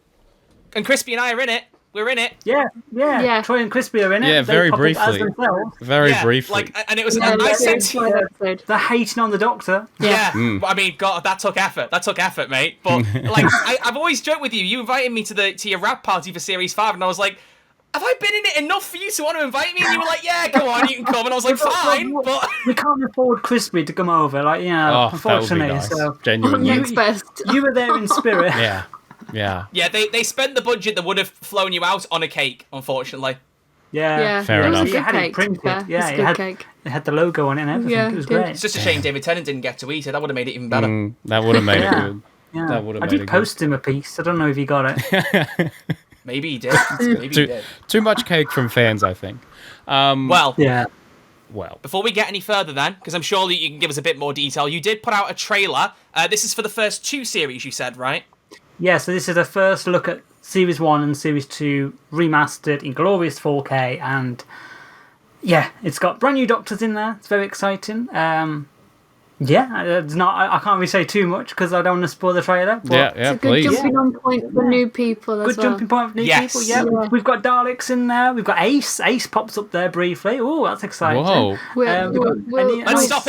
And Crispy and I are in it. We're in it. Yeah. Troy and Crispy are in it. Yeah, They very pop up as briefly. themselves. Very Yeah, briefly. And it was... Yeah, I said... episode. They're hating on the Doctor. Yeah, I mean, God, that took effort, mate. But like, I've always joked with you. You invited me to your rap party for Series 5, and I was like, have I been in it enough for you to want to invite me? And you were like, yeah, go on, you can come. And I was like, fine, but... We can't afford Crispy to come over, like, you know, Oh, that would be unfortunately. nice. So Genuinely. Next best. you were there in spirit. Yeah. Yeah, they spent the budget that would have flown you out on a cake, unfortunately. Yeah. Fair it was enough. a It good had it cake. printed. Yeah, Yeah, it's a it good had- cake. It had the logo on it and everything. Yeah, it was it did. great. It's just a shame David Tennant didn't get to eat it. That would have made it even better. That would have made Yeah. it good. Yeah. That would have I made did it good. post him a piece. I don't know if he got it. Maybe he did. Maybe he did. Too much cake from fans, I think. Well, Yeah. Well, before we get any further then, because I'm sure that you can give us a bit more detail, you did put out a trailer. This is for the first 2 series, you said, right? Yeah, so this is the first look at Series 1 and Series 2 remastered in glorious 4K, and Yeah, it's got brand new Doctors in there. It's very exciting. Yeah, it's not. I can't really say too much because I don't want to spoil the trailer. But Yeah, It's a good please. jumping on point for new people as good well. jumping point for new Yes. people. Yeah, Yeah. we've got Daleks in there. We've got Ace. Ace pops up there briefly. Oh, that's exciting. Whoa. We've got Let's stop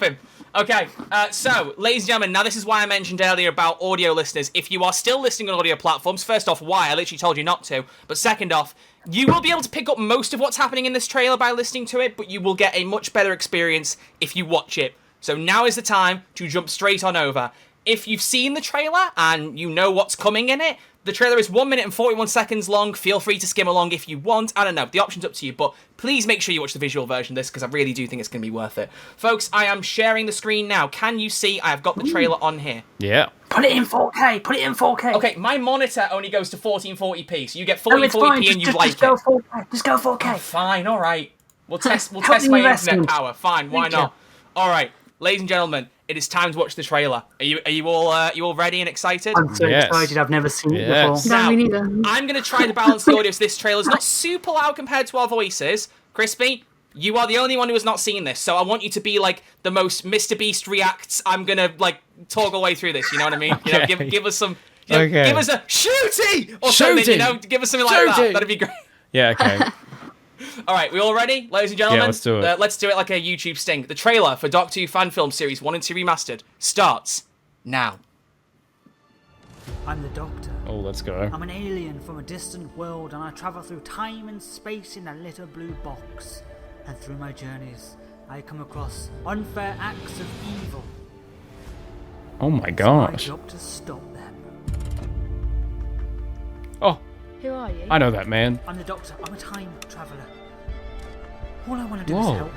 him. Okay, so, ladies and gentlemen, now this is why I mentioned earlier about audio listeners. If you are still listening on audio platforms, first off, why? I literally told you not to. But second off, you will be able to pick up most of what's happening in this trailer by listening to it, but you will get a much better experience if you watch it. So now is the time to jump straight on over. If you've seen the trailer and you know what's coming in it, the trailer is 1 minute and 41 seconds long. Feel free to skim along if you want. I don't know. The option's up to you, but please make sure you watch the visual version of this because I really do think it's going to be worth it. Folks, I am sharing the screen now. Can you see I have got the trailer on here? Yeah. Put it in 4K. Put it in 4K. Okay, my monitor only goes to 1440p, so you get No, it's 1440p fine. and you Just like go it. 4K. Just go 4K. Fine, all right. We'll test Help my the internet investment. power. Fine, why Thank not? All right, ladies and gentlemen, it is time to watch the trailer. Are you all ready and excited? I'm so Yes. excited. I've never seen it Yes. before. No, Now, me neither. I'm going to try to balance the audio so this trailer's not super loud compared to our voices. Crispy, you are the only one who has not seen this, so I want you to be like the most Mr. Beast reacts. I'm going to like talk all the way through this, you know what I mean? You know, Okay. give us some, you know, Okay. give us a shooty or something, you Shooty! know, give us something like that. Shooty! That'd be great. Yeah, okay. All right, we all ready, ladies and gentlemen? Yeah, let's do it. Let's do it like a YouTube sting. The trailer for Doctor Who fan film series 1 and 2 remastered starts now. I'm the Doctor. Oh, let's go. I'm an alien from a distant world, and I travel through time and space in a little blue box. And through my journeys, I come across unfair acts of evil. Oh my It's my gosh. job to stop them. Oh, Who are you? I know that man. I'm the Doctor. I'm a time traveler. All I want to do Whoa. is help.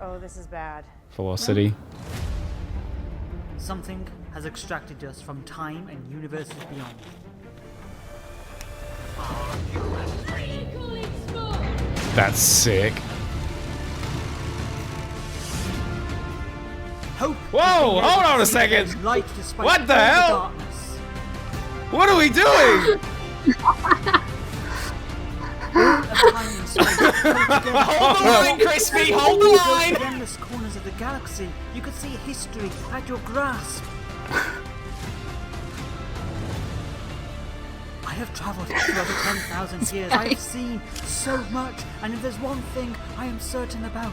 Oh, this is bad. Velocity. Something has extracted us from time and universes beyond. That's sick. Hope. Whoa, hold on a second. Light despite What the all hell? darkness. What are we doing? Time and space come together. Hold the line, Crispy, hold the line! The endless corners of the galaxy, you could see history at your grasp. I have travelled for over 10,000 years. I have seen so much, and if there's one thing I am certain about,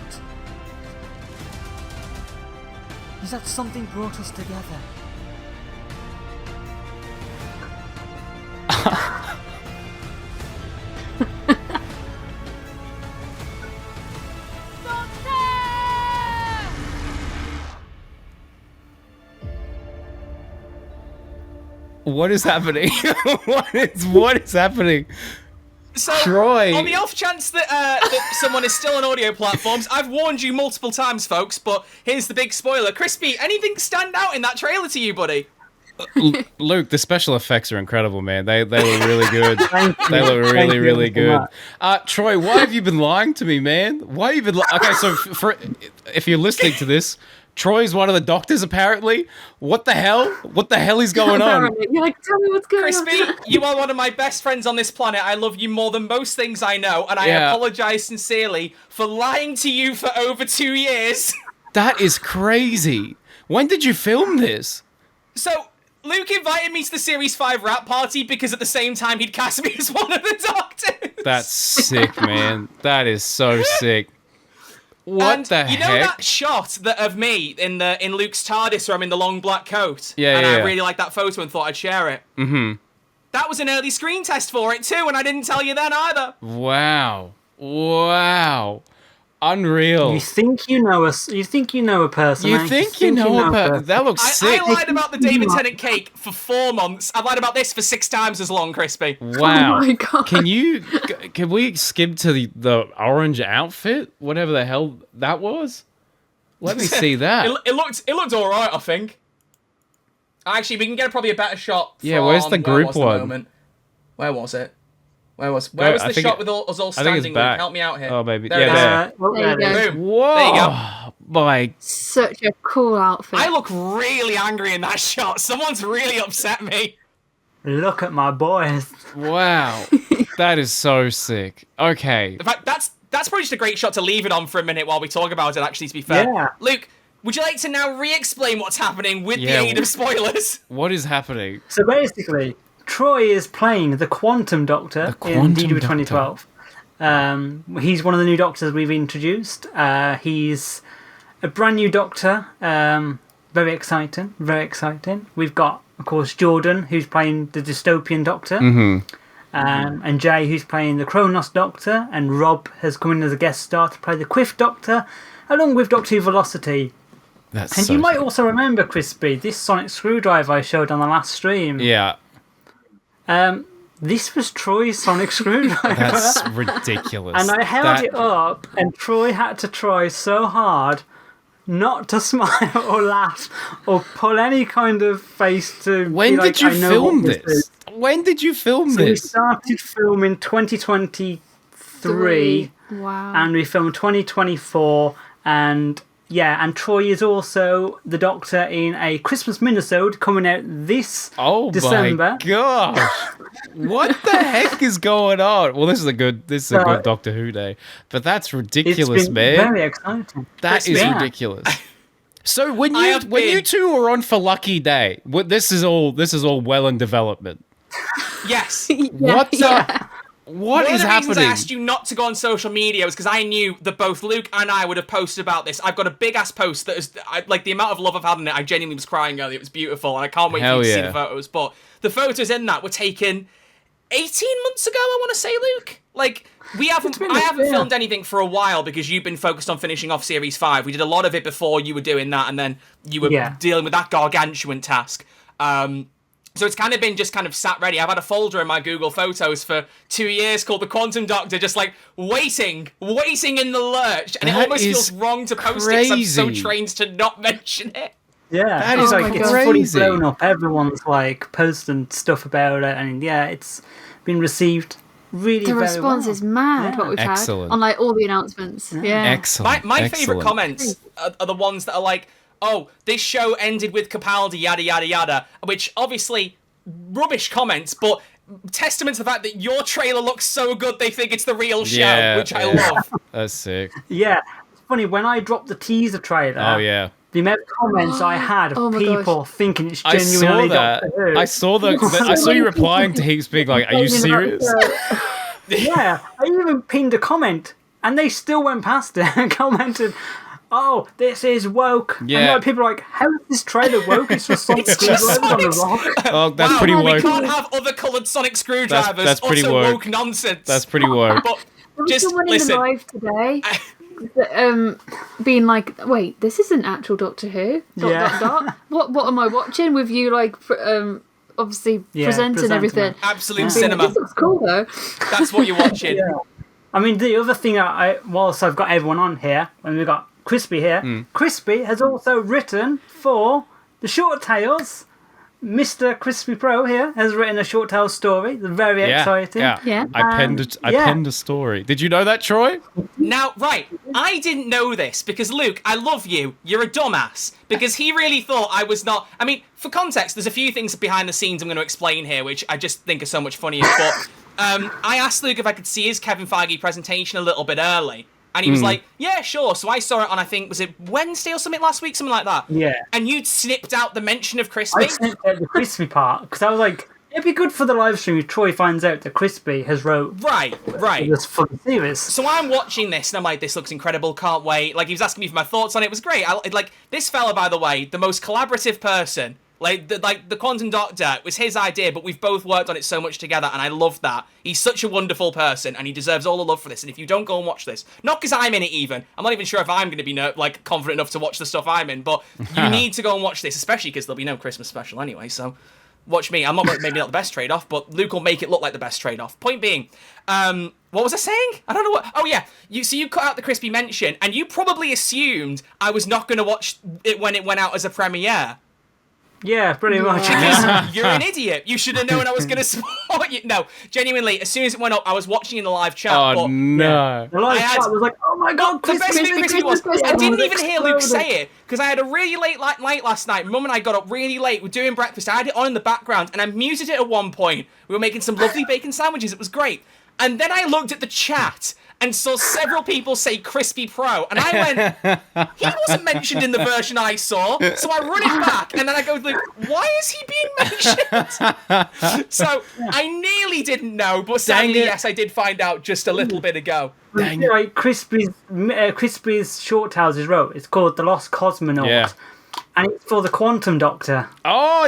is that something brought us together. What is happening? what is happening? So, Troy. on the off chance that someone is still on audio platforms, I've warned you multiple times, folks, but here's the big spoiler. Crispy, anything stand out in that trailer to you, buddy? Luke, the special effects are incredible, man. They look really good. Thank you. They look Thank really, you really so good. much. Troy, why have you been lying to me, man? Why have you been okay, so if you're listening to this, Troy's one of the doctors, apparently. What the hell? What the hell is going on? You're like, tell me what's going Crispy, on. you are one of my best friends on this planet. I love you more than most things I know, and I Yeah. apologize sincerely for lying to you for over 2 years. That is crazy. When did you film this? So, Luke invited me to the Series 5 rap party because at the same time he'd cast me as one of the doctors. That's sick, man. That is so sick. What And the you know heck? that shot of me in Luke's TARDIS where I'm in the long black coat? Yeah, and yeah, I yeah. really liked that photo and thought I'd share it. Mm-hmm. That was an early screen test for it too, and I didn't tell you then either. Wow. Unreal. You think you know us? You think you know a person? You eh? think you know about that looks sick. I lied about the David Tennant cake for 4 months. I've lied about this for 6 times as long, Crispy. Wow. Oh my God. Can we skip to the orange outfit? Whatever the hell that was? Let me see that. It looked all right, I think. Actually, we can get probably a better shot. Yeah, where's from- the where group was the one? moment? Where was it? Where was I the think shot it- with us all I think it's standing? Luke? back. Help me out here. Oh, maybe. There Yeah, it is. there. There you go. Boom. Whoa. There you go. My Such a cool outfit. I look really angry in that shot. Someone's really upset me. Look at my boys. wow. That is so sick. Okay. In fact, that's probably just a great shot to leave it on for a minute while we talk about it, actually, to be fair. Yeah. Luke, would you like to now re-explain what's happening with the Yeah. aid of spoilers? What is happening? So basically, Troy is playing the Quantum Doctor in Quantum DW 2012. He's one of the new Doctors we've introduced. He's a brand new Doctor. Very exciting. Very exciting. We've got, of course, Jordan, who's playing the Dystopian Doctor. And Jay, who's playing the Kronos Doctor. And Rob has come in as a guest star to play the Quiff Doctor, along with Doctor Who Velocity. That's And so you might sick. also remember, Crispy, this sonic screwdriver I showed on the last stream. Yeah. This was Troy's sonic screwdriver. That's ridiculous. And I held it up, and Troy had to try so hard not to smile or laugh or pull any kind of face to. When be like, did you I know film what this? is. When did you film So we this? started filming 2023, Wow. and we filmed 2024, and and Troy is also the Doctor in a Christmas minisode coming out this Oh December. my gosh! What the heck is going on? Well, this is a good good Doctor Who day, but that's It's ridiculous, been man. very exciting. That is Yeah. ridiculous. So when I you have when you been- two were on for Lucky Day, this is all well in development. Yes. What the? What One is of the reasons happening? I asked you not to go on social media was because I knew that both Luke and I would have posted about this. I've got a big ass post that is like the amount of love I've had in it. I genuinely was crying earlier. It was beautiful, and I can't wait for Hell you to see yeah. the photos. But the photos in that were taken 18 months ago. I want to say, Luke. Like I haven't filmed anything for a while because you've been focused on finishing off Series 5. We did a lot of it before you were doing that, and then you were dealing with that gargantuan task. So it's kind of been just kind of sat ready. I've had a folder in my Google Photos for 2 years called The Quantum Doctor, just like waiting in the lurch. And it That almost is feels wrong to post it because I'm so crazy. trained to not mention it. Yeah, That it's is like it's fully crazy. blown up. Everyone's like posting stuff about it, and it's been received really The very response well. is mad, what we've Excellent. had on like all the announcements. Yeah. Excellent. My excellent. favourite comments are the ones that are like, oh, this show ended with Capaldi, yada, yada, yada. Which, obviously, rubbish comments, but testament to the fact that your trailer looks so good they think it's the real show, Yeah, which I yeah. love. That's sick. Yeah, it's funny when I dropped the teaser trailer. Oh yeah. The amount of comments I had Oh of my people thinking it's I genuinely saw that. Doctor Who. I saw you replying to heaps being like, "Are you serious?" Yeah, I even pinned a comment, and they still went past it and commented, "Oh, this is woke." Yeah. And people are like, "How is this trailer woke? It's just sonic screwdrivers on the rock." Oh, that's Wow, pretty we woke. can't have other coloured sonic screwdrivers. That's pretty also woke. woke nonsense. That's pretty woke. But There was just someone in listen. the live today that, being like, wait, this isn't actual Doctor Who. Dot. What am I watching with you, like, obviously presenting presenting everything. it. Absolute Being like, cinema. this looks cool, though. That's what you're watching. I mean, the other thing whilst I've got everyone on here, and we've got Crispy here, Crispy has also written for the Short Tales. Mr. Crispy Pro here has written a Short Tales story. They're very exciting. Yeah. I penned a story. Did you know that, Troy? Now, right, I didn't know this because, Luke, I love you. You're a dumbass. Because he really thought I was not... I mean, for context, there's a few things behind the scenes I'm going to explain here, which I just think are so much funnier. But I asked Luke if I could see his Kevin Feige presentation a little bit early. And he was like, yeah, sure. So I saw it on, I think, was it Wednesday or something last week? Something like that. Yeah. And you'd snipped out the mention of Crispy. I snipped out the Crispy part because I was like, it'd be good for the live stream if Troy finds out that Crispy has wrote Right. this fucking series. So I'm watching this and I'm like, this looks incredible, can't wait. Like, he was asking me for my thoughts on it. It was great. Like, this fella, by the way, the most collaborative person. Like the Quantum Doctor was his idea, but we've both worked on it so much together, and I love that. He's such a wonderful person, and he deserves all the love for this. And if you don't go and watch this, not because I'm in it even, I'm not even sure if I'm going to be like confident enough to watch the stuff I'm in, but you need to go and watch this, especially because there'll be no Christmas special anyway. So watch me. I'm not maybe not the best trade-off, but Luke will make it look like the best trade-off. Point being, what was I saying? I don't know what. Oh yeah, you cut out the Crispy mention, and you probably assumed I was not going to watch it when it went out as a premiere. Yeah, pretty much. Because you're an idiot. You should have known I was going to support you. No, genuinely, as soon as it went up, I was watching in the live chat. Oh but no! The live I had- chat was like, oh my god, the best thing Crispy was, I didn't even hear Luke exploded. say it, because I had a really late night last night. Mum and I got up really late. We're doing breakfast. I had it on in the background, and I muted it at one point. We were making some lovely bacon sandwiches. It was great. And then I looked at the chat and saw several people say Crispy Pro, and I went, he wasn't mentioned in the version I saw, so I run it back, and then I go, Luke, why is he being mentioned? So I nearly didn't know, but sadly, yes, I did find out just a little bit ago. Like Crispy's short tales is wrote. It's called The Lost Cosmonaut. Yeah. And it's for the Quantum Doctor. Oh,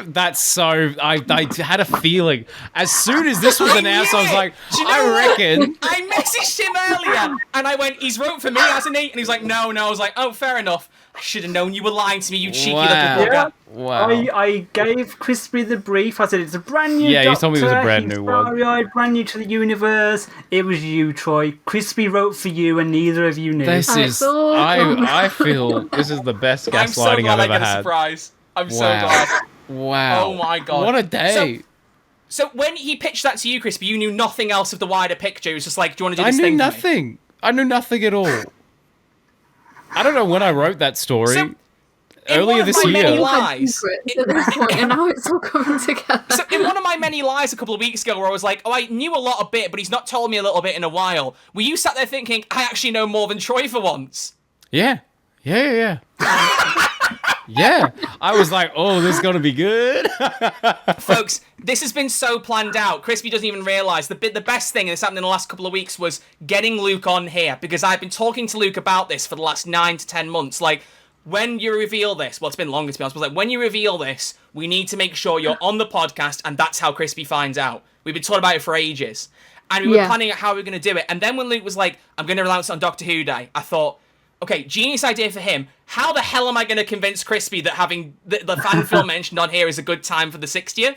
that's so. I had a feeling as soon as this was announced, I was like, I reckon. I messaged him earlier, and I went, he's wrote for me, hasn't he? And he's like, no. I was like, oh, fair enough. I should have known you were lying to me, you cheeky little bugger. Yeah. Wow. I gave Crispy the brief. I said it's a brand new Doctor. You told me it was a brand new one. Starry-eyed, brand new to the universe. It was you, Troy. Crispy wrote for you, and neither of you knew. I feel this is the best gaslighting I've ever had. Surprise. I'm so glad. Wow. Oh my god. What a day. So when he pitched that to you, Crispy, you knew nothing else of the wider picture. It was just like, do you want to do this thing? I knew nothing. I knew nothing at all. I don't know when I wrote that story. Earlier this year. And now it's all coming together. So in one of my many lies a couple of weeks ago where I was like, oh, I knew a lot of bit, but he's not told me a little bit in a while. Were you sat there thinking, I actually know more than Troy for once? Yeah. Yeah. Yeah. I was like, oh, this is going to be good. Folks, this has been so planned out. Crispy doesn't even realise. The best thing that's happened in the last couple of weeks was getting Luke on here, because I've been talking to Luke about this for the last 9 to 10 months. Like, when you reveal this, well, it's been longer to be honest, but like, when you reveal this, we need to make sure you're on the podcast, and that's how Crispy finds out. We've been talking about it for ages. And we were planning out how we were going to do it. And then when Luke was like, I'm going to announce it on Doctor Who Day, I thought, okay, genius idea for him. How the hell am I going to convince Crispy that having the fan film mentioned on here is a good time for the 60th?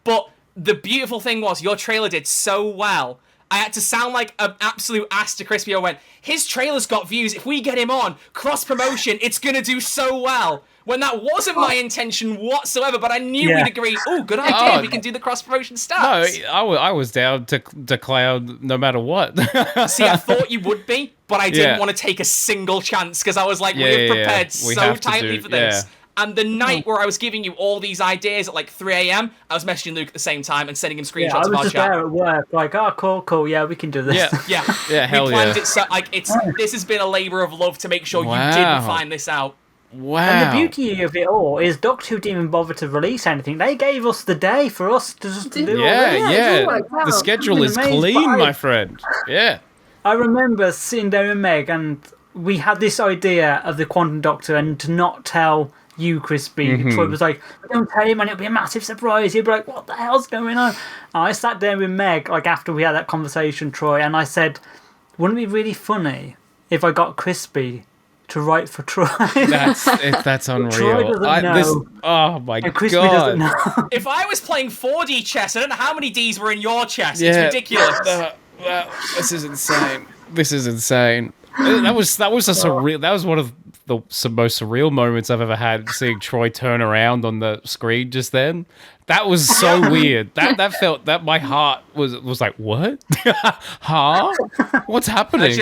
But the beautiful thing was, your trailer did so well. I had to sound like an absolute ass to Crispy. I went, his trailer's got views. If we get him on, cross-promotion, it's going to do so well. When that wasn't my intention whatsoever, but I knew we'd agree, good idea, we can do the cross-promotion stuff. No, I was down to cloud no matter what. See, I thought you would be, but I didn't want to take a single chance, because I was like, we've prepared so tightly for this. And the night where I was giving you all these ideas at like 3 a.m, I was messaging Luke at the same time and sending him screenshots of our chat. I was just there at work, like, cool, yeah, we can do this. Yeah, hell we planned it so, like, this has been a labour of love to make sure you didn't find this out. Wow. And the beauty of it all is Doctor Who didn't even bother to release anything. They gave us the day for us to just do all this. The schedule is clean, my friend. Yeah. I remember sitting there with Meg, and we had this idea of the Quantum Doctor, and to not tell you, Crispy. Troy was like, don't tell him, and it'll be a massive surprise. He'll be like, what the hell's going on? And I sat there with Meg, like, after we had that conversation, Troy, and I said, wouldn't it be really funny if I got Crispy to write for Troy? That's unreal. Troy doesn't know. Oh my and Crispy doesn't know. If I was playing 4D chess, I don't know how many Ds were in your chess. It's ridiculous. This is insane. That was a surreal. That was one of the most surreal moments I've ever had, seeing Troy turn around on the screen just then. That was so weird. That felt that my heart was like, what? Huh? What's happening?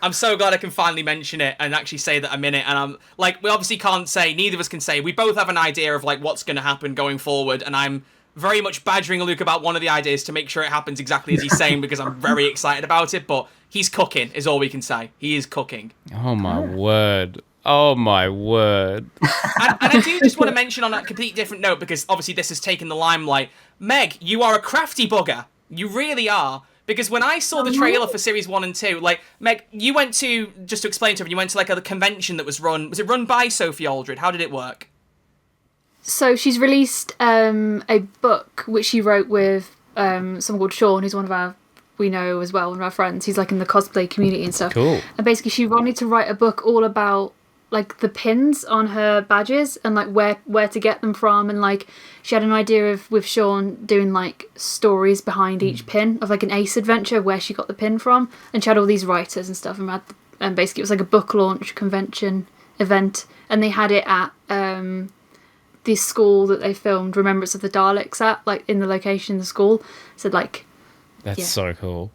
I'm so glad I can finally mention it and actually say that I'm in it. And I'm like, we obviously can't say, neither of us can say, we both have an idea of like what's going to happen going forward. And I'm very much badgering Luke about one of the ideas to make sure it happens exactly as he's saying, because I'm very excited about it. But he's cooking, is all we can say. He is cooking. Oh my word. And I do just want to mention on a completely different note, because obviously this has taken the limelight. Meg, you are a crafty bugger. You really are. Because when I saw the trailer for Series 1 and 2, like, Meg, you went to, just to explain to everyone, you went to like a convention that was it run by Sophie Aldred? How did it work? So she's released a book which she wrote with someone called Sean, who's one of our, we know as well, one of our friends. He's like in the cosplay community and stuff. Cool. And basically she wanted to write a book all about like the pins on her badges and like where to get them from, and like she had an idea of with Sean doing like stories behind each pin of like an Ace adventure where she got the pin from, and she had all these writers and stuff, and basically it was like a book launch convention event, and they had it at the school that they filmed Remembrance of the Daleks at, like in the location of the school. So like that's so cool.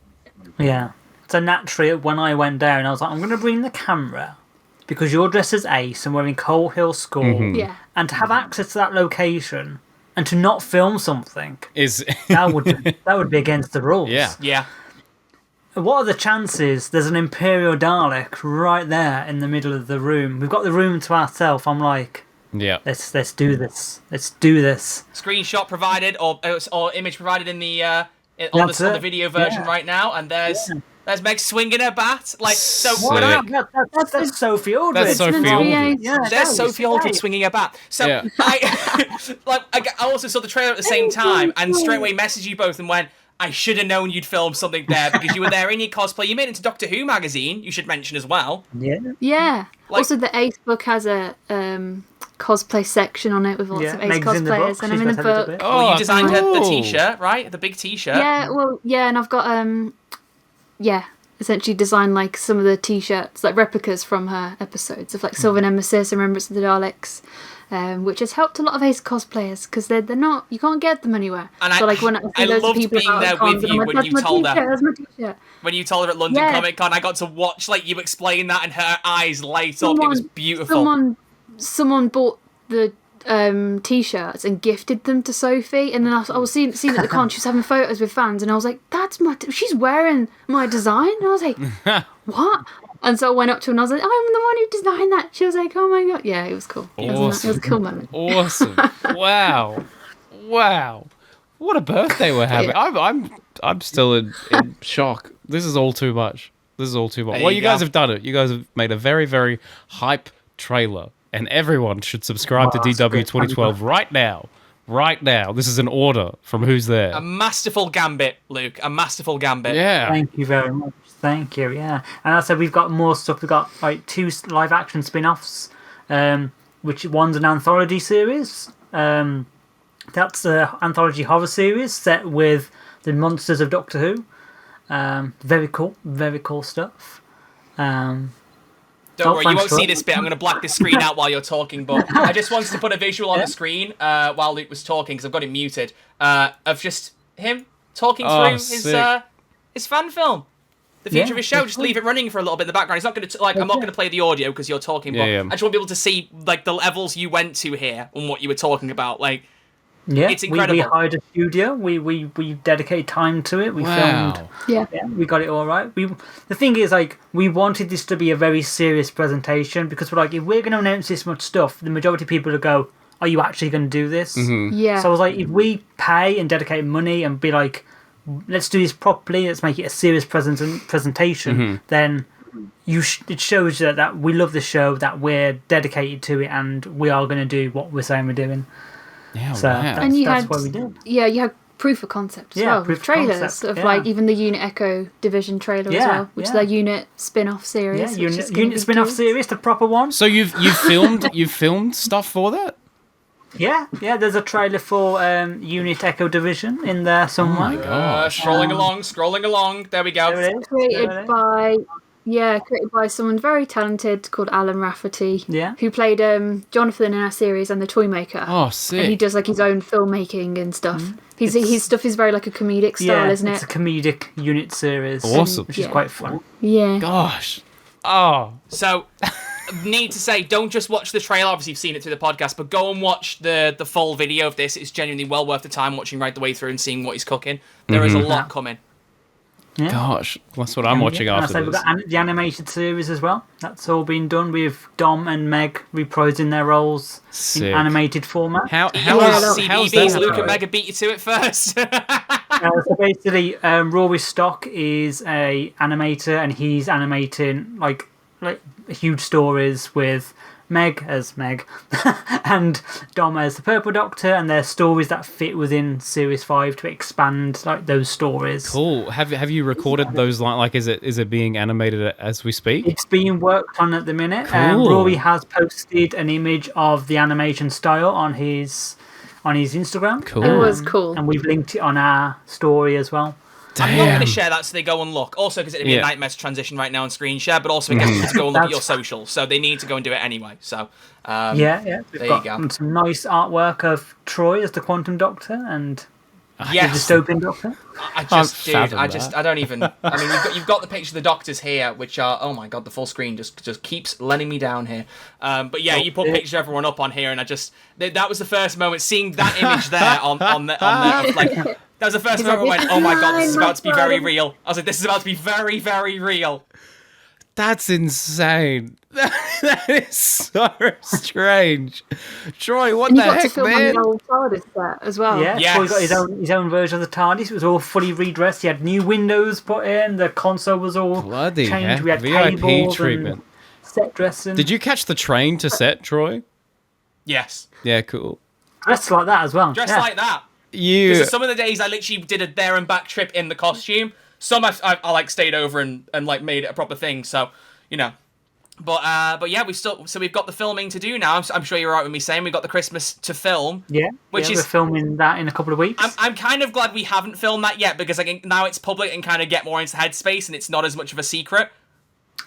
Yeah. So naturally when I went down I was like, I'm gonna bring the camera because you're dressed as Ace and we're in Coal Hill School. Yeah. And to have access to that location and to not film something Is that would be against the rules. Yeah. Yeah. What are the chances there's an Imperial Dalek right there in the middle of the room? We've got the room to ourselves. I'm like, Yeah. let's do this. Let's do this. Screenshot provided or image provided in the on That's the it. video version Yeah. right now, and there's Meg swinging her bat. Like, so Sick. when I, That's Sophie Aldred. That's Sophie Aldred. Yeah, there's that Sophie was Aldred great. swinging her bat. So Yeah. I also saw the trailer at the same time, and straight away messaged you both and went, I should have known you'd film something there because you were there in your cosplay. You made it into Doctor Who magazine, you should mention as well. Yeah. Yeah. Like- Also, the Ace book has a cosplay section on it with lots Yeah, of Ace Meg's in the book. cosplayers, and I'm She's in the got a little book. bit. Well, you designed the cool. t-shirt, right? The big t-shirt. Yeah, well, yeah, and I've got essentially designed like some of the t-shirts, like replicas from her episodes of like Silver Nemesis and Remembrance of the Daleks, which has helped a lot of Ace cosplayers because they're not, you can't get them anywhere. And so like when I see loads of loved people being out there at cons, with and I'm you like, when "That's you my told her." t-shirt, that's my t-shirt. When you told her at London Yeah. Comic Con, I got to watch like you explain that, and her eyes light up. It was beautiful. Someone bought the t-shirts and gifted them to Sophie, and then I was seeing at the con, she was having photos with fans, and I was like, "That's she's wearing my design." And I was like, "What?" And so I went up to her and I was like, "I'm the one who designed that." She was like, "Oh my god, yeah, it was cool. It was a cool moment." Awesome. Wow. What a birthday we're having. I'm still in shock. This is all too much. Well, you guys have done it. You guys have made a very, very hype trailer, and everyone should subscribe to that's DW great. 2012 right now. Right now. This is an order from Who's There. A masterful gambit, Luke. A masterful gambit. Yeah. Thank you very much. Thank you. Yeah, and as I said, we've got more stuff. We've got like 2 live-action spin-offs, which one's an anthology series. That's an anthology horror series set with the monsters of Doctor Who. Very cool stuff. Don't worry, you thanks, won't see Troy. this bit. I'm going to black this screen out while you're talking, but I just wanted to put a visual on the screen while Luke was talking, because I've got it muted, of just him talking through his fan film. The future of his show. Just leave it running for a little bit in the background. It's not going to I'm not going to play the audio because you're talking, but I just want people to see like the levels you went to here and what you were talking about. Like, Yeah, it's incredible. We hired a studio. We dedicated time to it. We filmed. Yeah. Yeah, we got it all right. The thing is, like, we wanted this to be a very serious presentation because we're like, if we're going to announce this much stuff, the majority of people will go, "Are you actually going to do this?" Yeah. So I was like, if we pay and dedicate money and be like, let's do this properly, let's make it a serious presentation, then it shows that we love the show, that we're dedicated to it, and we are going to do what we're saying we're doing. Yeah, So wow. that's what we did. Yeah, you had proof of concept as Yeah, well. proof of Trailers concept, of yeah. like even the Unit Echo Division trailer as Yeah, well, which is yeah. their Unit spin-off series. Yeah, which is gonna unit be spin-off good. series, the proper one. So you've filmed stuff for that? Yeah, there's a trailer for Unit Echo Division in there somewhere. Oh my God. Scrolling along. There we go. There it is. Created by someone very talented called Alan Rafferty. Yeah. Who played Jonathan in our series and the Toymaker. Oh, And he sick. does like his own filmmaking and stuff. His stuff is very like a comedic style, isn't it's it? a comedic unit series. Awesome. Which is Yeah. quite fun. Yeah. Gosh. Oh. So, need to say, don't just watch the trailer. Obviously, you've seen it through the podcast, but go and watch the full video of this. It's genuinely well worth the time watching right the way through and seeing what he's cooking. There is a lot coming. Yeah. Gosh. That's what I'm watching And I after said this. we've got the animated series as well. That's all been done with Dom and Meg reprising their roles Sick. in animated format. How Yeah, is how's that CBBS, Luke and going? Mega beat you to it first. So basically, Rory Stock is a animator, and he's animating like huge stories with Meg as Meg and Dom as the Purple Doctor, and their stories that fit within Series 5 to expand like those stories. Cool. Have you recorded those like is it being animated as we speak? It's being worked on at the minute. Cool. Rory has posted an image of the animation style on his Instagram. Cool. It was cool. And we've linked it on our story as well. I'm not going Damn. to share that so they go and look. Also, because it'd be Yeah. a nightmare to transition right now on screen share, but also it gets people to go and look at your socials. So they need to go and do it anyway. So Yeah. We've there got you go. some nice artwork of Troy as the Quantum Doctor, and Yes. The dystopian Doctor. I don't even. I mean, you've got the picture of the doctors here, which are, oh my god, the full screen just keeps letting me down here. But yeah, you put pictures of everyone up on here, and that was the first moment seeing that image there on the like. That was the first moment I went, oh my god, this is about to be very real. I was like, this is about to be very, very real. That's insane. That is so strange. Troy, what And the you got to heck, film on man? the old TARDIS set as well. Yeah, Yes. so he got his own version of the TARDIS. It was all fully redressed. He had new windows put in. The console was all Bloody changed. heck. We had VIP cables treatment. and set dressing. Did you catch the train to set, Troy? Yes. Yeah, cool. dressed like that as well? Dressed Yeah. like that. You. Because some of the days I literally did a there and back trip in the costume. Some I like stayed over and like made it a proper thing. So, you know. But yeah, we've got the filming to do now. I'm sure you're right with me saying we've got the Christmas to film. Yeah, Which we're is- filming that in a couple of weeks. I'm kind of glad we haven't filmed that yet because I can, now it's public and kind of get more into headspace and it's not as much of a secret.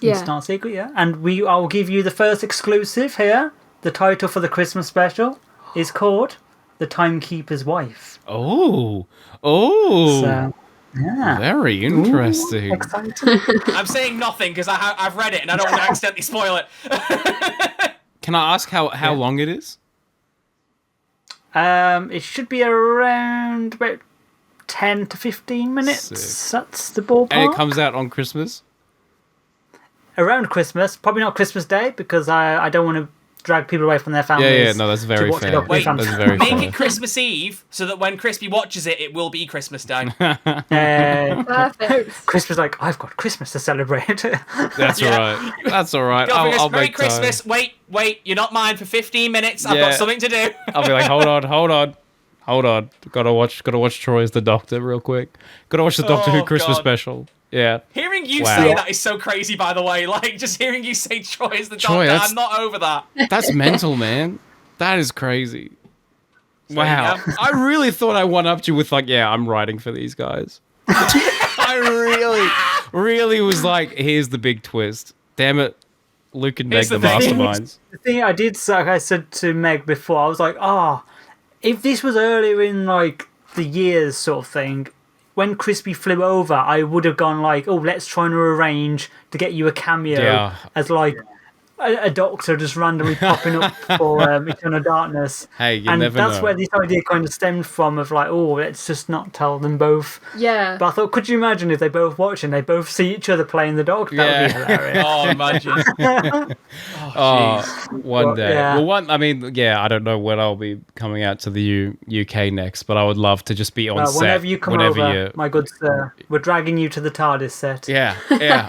Yeah. It's not a secret, yeah. And I'll give you the first exclusive here. The title for the Christmas special is called The Timekeeper's Wife. Oh. So, yeah. Very interesting. Exciting. I'm saying nothing because I've read it and I don't want to accidentally spoil it. Can I ask how long it is? It should be around about 10 to 15 minutes. Sick. That's the ballpark. And it comes out on Christmas? Around Christmas. Probably not Christmas Day because I don't want to drag people away from their families. Yeah, no, that's very to watch it fair. up with Wait, family. That's very Make fair. it Christmas Eve so that when Crispy watches it, it will be Christmas Day. Perfect. Christmas, like, I've got Christmas to celebrate. That's Yeah. all right. That's all right. Don't forget, I'll Merry make time. Christmas. Wait, you're not mine for 15 minutes. I've Yeah. got something to do. I'll be like, hold on. Gotta watch Troy as the Doctor real quick. Gotta watch the Doctor Who Oh, Christmas God. special. Yeah. Hearing you Wow. say that is so crazy, by the way. Like, just hearing you say Troy is the Troy, Doctor, that's- I'm not over that. That's mental, man. That is crazy. Wow. you go. I really thought I one-upped you with like, yeah, I'm writing for these guys. I really was like, here's the big twist. Damn it. Luke and Meg, Here's the the thing. masterminds. The thing I did say, like I said to Meg before, I was like, if this was earlier in like the years sort of thing, when Crispy flew over, I would have gone like, let's try and arrange to get you a cameo Yeah. as like a doctor just randomly popping up for Eternal Darkness. Hey, you and never that's know. where this idea kind of stemmed from of like, let's just not tell them both. Yeah. But I thought, could you imagine if they both watch and they both see each other playing the dog? That would be hilarious. Oh, imagine. One day. yeah. Well, I don't know when I'll be coming out to the UK next, but I would love to just be on set. Whenever you come whenever over, you... my good sir, we're dragging you to the TARDIS set. Yeah.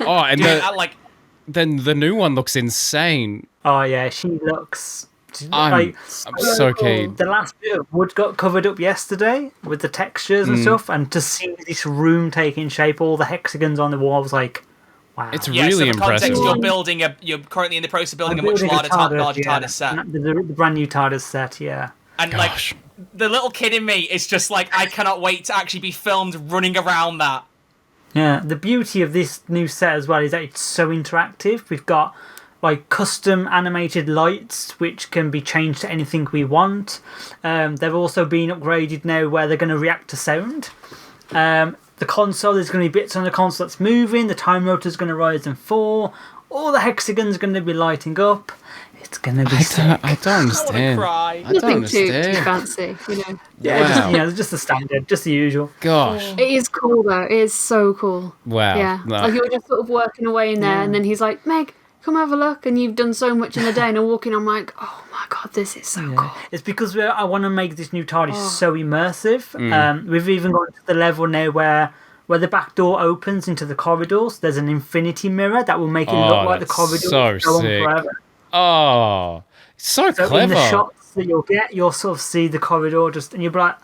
Oh, and Dude, I like... then the new one looks insane. Oh yeah, she looks. I'm so keen. The last bit of wood got covered up yesterday with the textures Mm. and stuff, and to see this room taking shape, all the hexagons on the wall, I was like, wow. It's Yeah, really so for context, impressive. you're currently in the process of building I'm a much building larger yeah. TARDIS set. The brand new TARDIS set, yeah. And Gosh. like, the little kid in me is just like, I cannot wait to actually be filmed running around that. Yeah, the beauty of this new set as well is that it's so interactive. We've got like custom animated lights which can be changed to anything we want. They've also been upgraded now where they're going to react to sound. The console, there's going to be bits on the console that's moving. The time rotor's going to rise and fall. All the hexagons are going to be lighting up. It's going to be sick. I don't understand. cry. I don't Nothing too understand. fancy, you know. Yeah, Wow. just the standard, just the usual. Gosh. It is cool though. It is so cool. Wow. Yeah. No. Like you're just sort of working away in there, Yeah. and then he's like, "Meg, come have a look." And you've done so much in the day, and I'm walking. I'm like, "Oh my god, this is so cool." It's because I want to make this new TARDIS so immersive. Mm. We've even got to the level now where the back door opens into the corridors. There's an infinity mirror that will make it Oh, look like the that's corridors so go on sick. forever. Oh, so So clever. in the shots that you'll sort of see the corridor and you'll be like,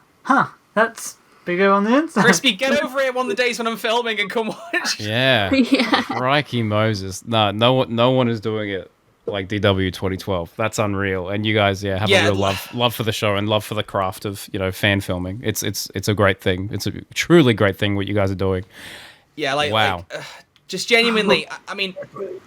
that's bigger on the inside. Crispy, get over here one of the days when I'm filming and come watch. Yeah. Yeah. Crikey Moses. No one is doing it like DW 2012. That's unreal. And you guys, have Yeah, a real love for the show and love for the craft of, fan filming. It's a great thing. It's a truly great thing what you guys are doing. Yeah, like, Wow. Just genuinely, I mean,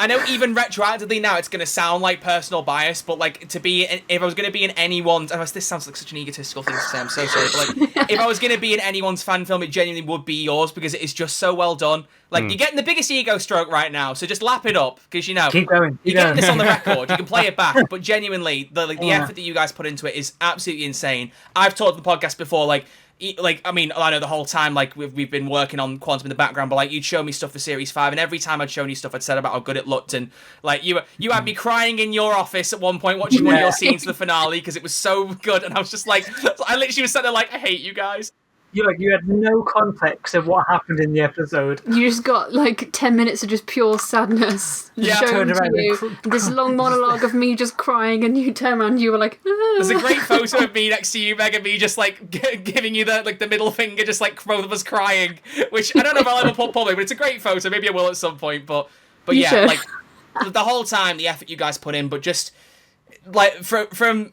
I know even retroactively now it's going to sound like personal bias, but like if I was going to be in anyone's, this sounds like such an egotistical thing to say, I'm so sorry, but like if I was going to be in anyone's fan film, it genuinely would be yours because it is just so well done. Like you're getting the biggest ego stroke right now, so just lap it up because keep going. You're getting this on the record. You can play it back, but genuinely, the effort that you guys put into it is absolutely insane. I've talked on the podcast before, I mean, I know the whole time, like, we've been working on Quantum in the background, but, like, you'd show me stuff for Series 5, and every time I'd shown you stuff, I'd said about how good it looked, and, like, you had me crying in your office at one point watching one of your scenes of the finale, because it was so good, and I was just like, I literally was sat there like, I hate you guys. You had no context of what happened in the episode. You just got like 10 minutes of just pure sadness shown to you. This long monologue of me just crying, and you turn around and you were like, ah. There's a great photo of me next to you, Meg, and me just like giving you the middle finger, just like both of us crying, which I don't know if I'll ever put public, but it's a great photo. Maybe I will at some point, but yeah, sure. Like the whole time, the effort you guys put in, but just like from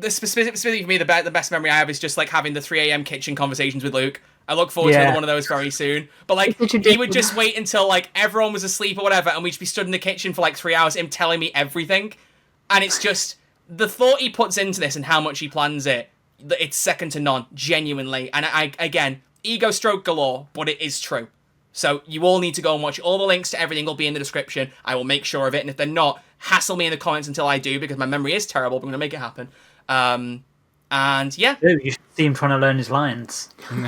specifically for me, the best memory I have is just like having the 3 a.m. kitchen conversations with Luke. I look forward to another one of those very soon. But like, he would just wait until like everyone was asleep or whatever, and we'd just be stood in the kitchen for like 3 hours, him telling me everything. And it's just the thought he puts into this and how much he plans it. It's second to none, genuinely. And I again, ego stroke galore, but it is true. So you all need to go and watch. All the links to everything will be in the description. I will make sure of it. And if they're not, hassle me in the comments until I do, because my memory is terrible, but I'm going to make it happen. And yeah. Dude, you should see him trying to learn his lines. To be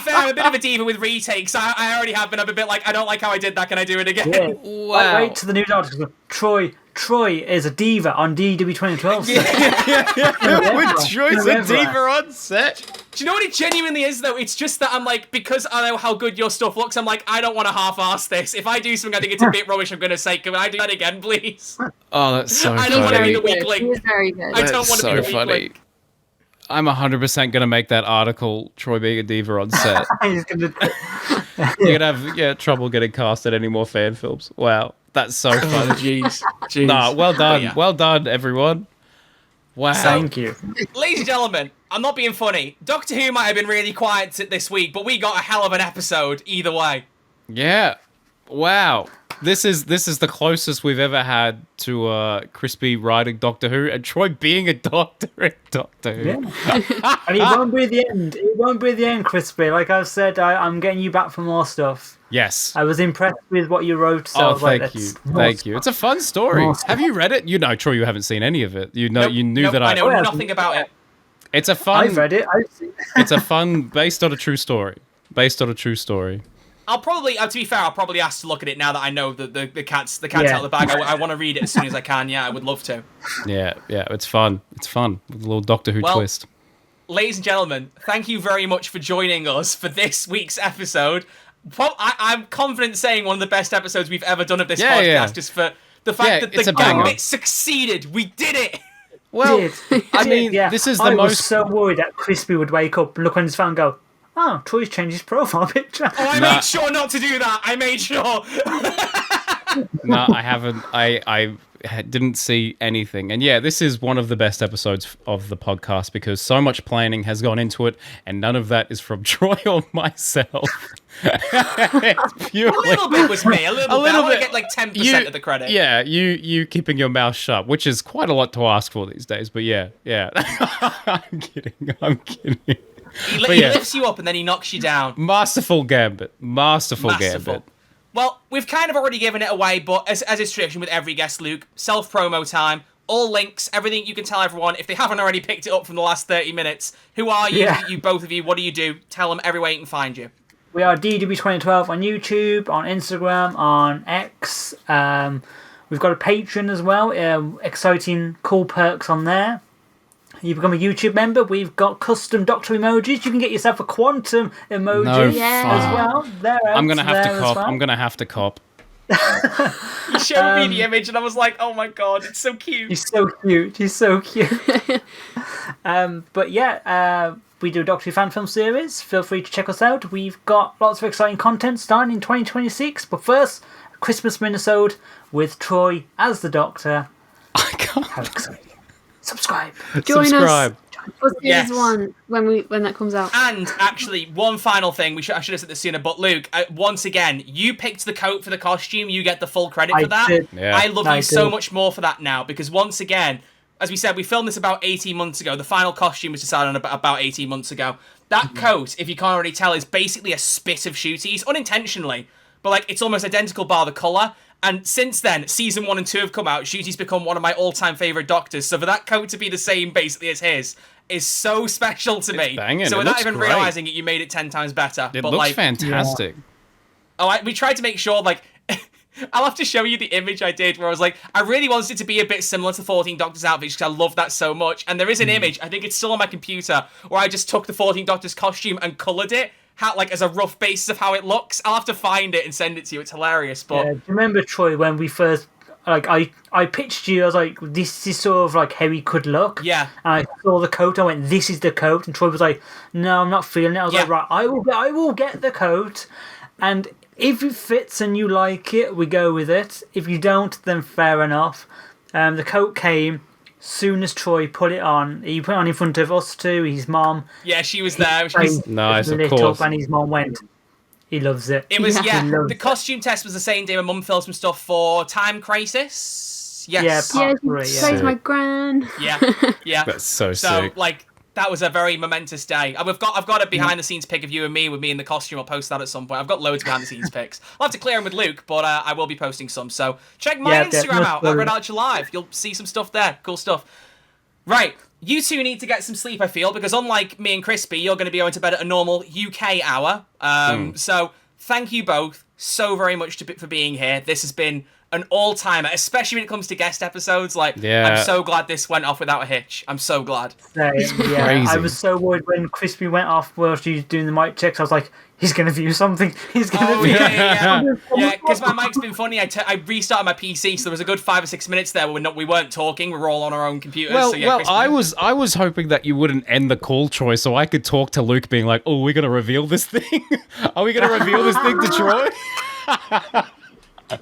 fair, I'm a bit of a diva with retakes. I already have been. I'm a bit like, I don't like how I did that. Can I do it again? Yeah. Wow. Wait to the news article. Troy is a diva on DW 2012. Which Troy's a diva on set. Do you know what it genuinely is, though? It's just that I'm like, because I know how good your stuff looks, I'm like, I don't want to half-arse this. If I do something I think it's a bit rubbish, I'm going to say, can I do that again, please? Oh, that's so funny. I don't want to be the weak link. He was very good. I don't want to be the weak link. I'm 100% going to make that article, Troy being a diva on set. He's gonna... You're going to have trouble getting cast at any more fan films. Wow. That's so funny. Jeez. Nah, well done. Yeah. Well done, everyone. Wow. Thank you. Ladies and gentlemen, I'm not being funny. Doctor Who might have been really quiet this week, but we got a hell of an episode either way. Yeah. Wow. This is the closest we've ever had to Crispy writing Doctor Who and Troy being a doctor in Doctor Who. Yeah. And it won't be the end. It won't be the end, Crispy. Like I've said, I'm getting you back for more stuff. Yes. I was impressed with what you wrote. So thank you. It's a fun story. Have you read it? You know, Troy, you haven't seen any of it. You know, you knew that I know nothing about it. It's a fun. I've read it. I've seen it. It's a fun, based on a true story. I'll probably, to be fair, I'll probably ask to look at it now that I know the cat's out of the bag. I want to read it as soon as I can. Yeah, I would love to. Yeah, it's fun. It's fun with a little Doctor Who twist. Ladies and gentlemen, thank you very much for joining us for this week's episode. I'm confident saying one of the best episodes we've ever done of this podcast, just for the fact that the gambit succeeded. We did it. Well, I mean, this is the most. I was so worried that Crispy would wake up and look on his phone and go, "Oh, Troy's changed his profile picture." Oh, I made sure not to do that. I made sure. No, I haven't. I didn't see anything. And yeah, this is one of the best episodes of the podcast because so much planning has gone into it, and none of that is from Troy or myself. It's purely... A little bit was me. A little bit. I want to get like 10% of the credit. Yeah, you keeping your mouth shut, which is quite a lot to ask for these days. But yeah. I'm kidding. He lifts you up and then he knocks you down. Masterful gambit. Well, we've kind of already given it away, but as is tradition with every guest, Luke, self-promo time, all links, everything you can tell everyone. If they haven't already picked it up from the last 30 minutes, who are you, you both of you, what do you do? Tell them every way you can find you. We are DW2012 on YouTube, on Instagram, on X. We've got a Patreon as well, exciting, cool perks on there. You become a YouTube member. We've got custom Doctor emojis. You can get yourself a quantum emoji as well. I'm gonna have to cop. You showed me the image, and I was like, "Oh my god, it's so cute." He's so cute. But yeah, we do a Doctor Who fan film series. Feel free to check us out. We've got lots of exciting content starting in 2026. But first, a Christmas minisode with Troy as the Doctor. I can't. How exciting! Subscribe. Join us. For series Yes. 1 when that comes out. And actually, one final thing, I should have said this sooner, but Luke, once again, you picked the coat for the costume, you get the full credit for that. did. Yeah. I love I you so did. much more for that now, because once again, as we said, we filmed this about 18 months ago. The final costume was decided on about 18 months ago. That coat, if you can't already tell, is basically a spit of Shooty's, unintentionally, but like it's almost identical bar the colour. And since then, season 1 and 2 have come out. Shooty's become one of my all-time favourite Doctors. So for that coat to be the same, basically, as his, is so special to me. banging. So It without looks even great. realising it, you made it 10 times better. It but looks like, fantastic. we tried to make sure, like, I'll have to show you the image I did where I was like, I really wanted it to be a bit similar to 14 Doctors outfit because I love that so much. And there is an image, I think it's still on my computer, where I just took the 14 Doctors costume and coloured it, like as a rough basis of how it looks. I'll have to find it and send it to you. It's hilarious. But Do you remember, Troy, when we first, like, I pitched you, I was like, this is sort of like how he could look. Yeah. And I saw the coat, I went, this is the coat. And Troy was like, no, I'm not feeling it. I was like, Yeah. right, I will get the coat. And if it fits and you like it, we go with it. If you don't, then fair enough. The coat came. Soon as Troy put it on, he put it on in front of us two, his mom. yeah, she was there. She was, Nice, of lit course. up, and his mom went, he loves it. it was, Yeah. yeah, the costume test was the same day my mum filmed some stuff for Time Crisis. Yes. Yeah, Yeah, Part she 3, plays my gran. Yeah, yeah. That's so So, sick. like, that was a very momentous day. I've got a behind the scenes pic of you and me with me in the costume. I'll post that at some point. I've got loads of behind the scenes pics. I'll have to clear them with Luke, but I will be posting some. So check my Yeah, Instagram out at definitely. Red Archer Live. You'll see some stuff there. Cool stuff. Right, you two need to get some sleep, I feel, because unlike me and Crispy, you're going to be going to bed at a normal UK hour. So thank you both so very much for being here. This has been an all-timer, especially when it comes to guest episodes. Like, Yeah. I'm so glad this went off without a hitch. I'm so glad. Yeah, crazy. I was so worried when Crispy went off while she was doing the mic checks. I was like, he's going to view something. He's going to Oh, view yeah. Yeah, because my mic's been funny. I restarted my PC, so there was a good 5 or 6 minutes there where we weren't talking. We were all on our own computers. Well, so yeah, well, Crispy- I was hoping that you wouldn't end the call, Troy, so I could talk to Luke, being like, "Oh, we're gonna reveal this thing. Are we gonna reveal this thing to Troy?"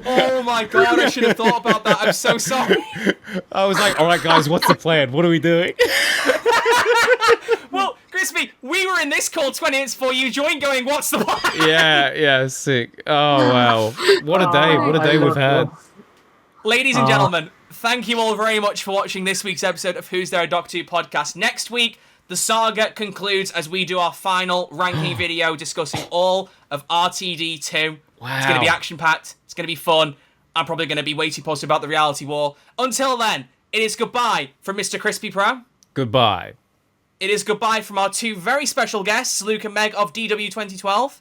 Oh my god, I should have thought about that. I'm so sorry. I was like, "All right, guys, what's the plan? What are we doing?" Well, Crispy, we were in this call 20 minutes before you joined going, what's the plan? yeah, sick. Oh wow, what a day! What a day we've had. Ladies and gentlemen, thank you all very much for watching this week's episode of Who's There, a Doctor Who podcast. Next week, the saga concludes as we do our final ranking video discussing all of RTD2. Wow. It's going to be action-packed. It's going to be fun. I'm probably going to be way too positive about the reality war. Until then, it is goodbye from Mr. Crispy Pro. Goodbye. It is goodbye from our two very special guests, Luke and Meg of DW 2012.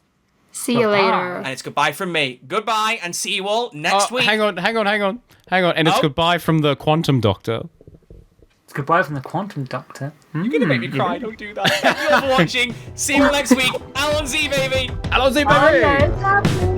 See you later. And it's goodbye from me. Goodbye, and see you all next week. Hang on. And it's Oh. goodbye from the Quantum Doctor. It's goodbye from the Quantum Doctor. You're going to make me cry. Don't do that. Thank you all for watching. See you all next week. Alon Z, baby. Hello, Z, baby. Oh, yeah, it's happening.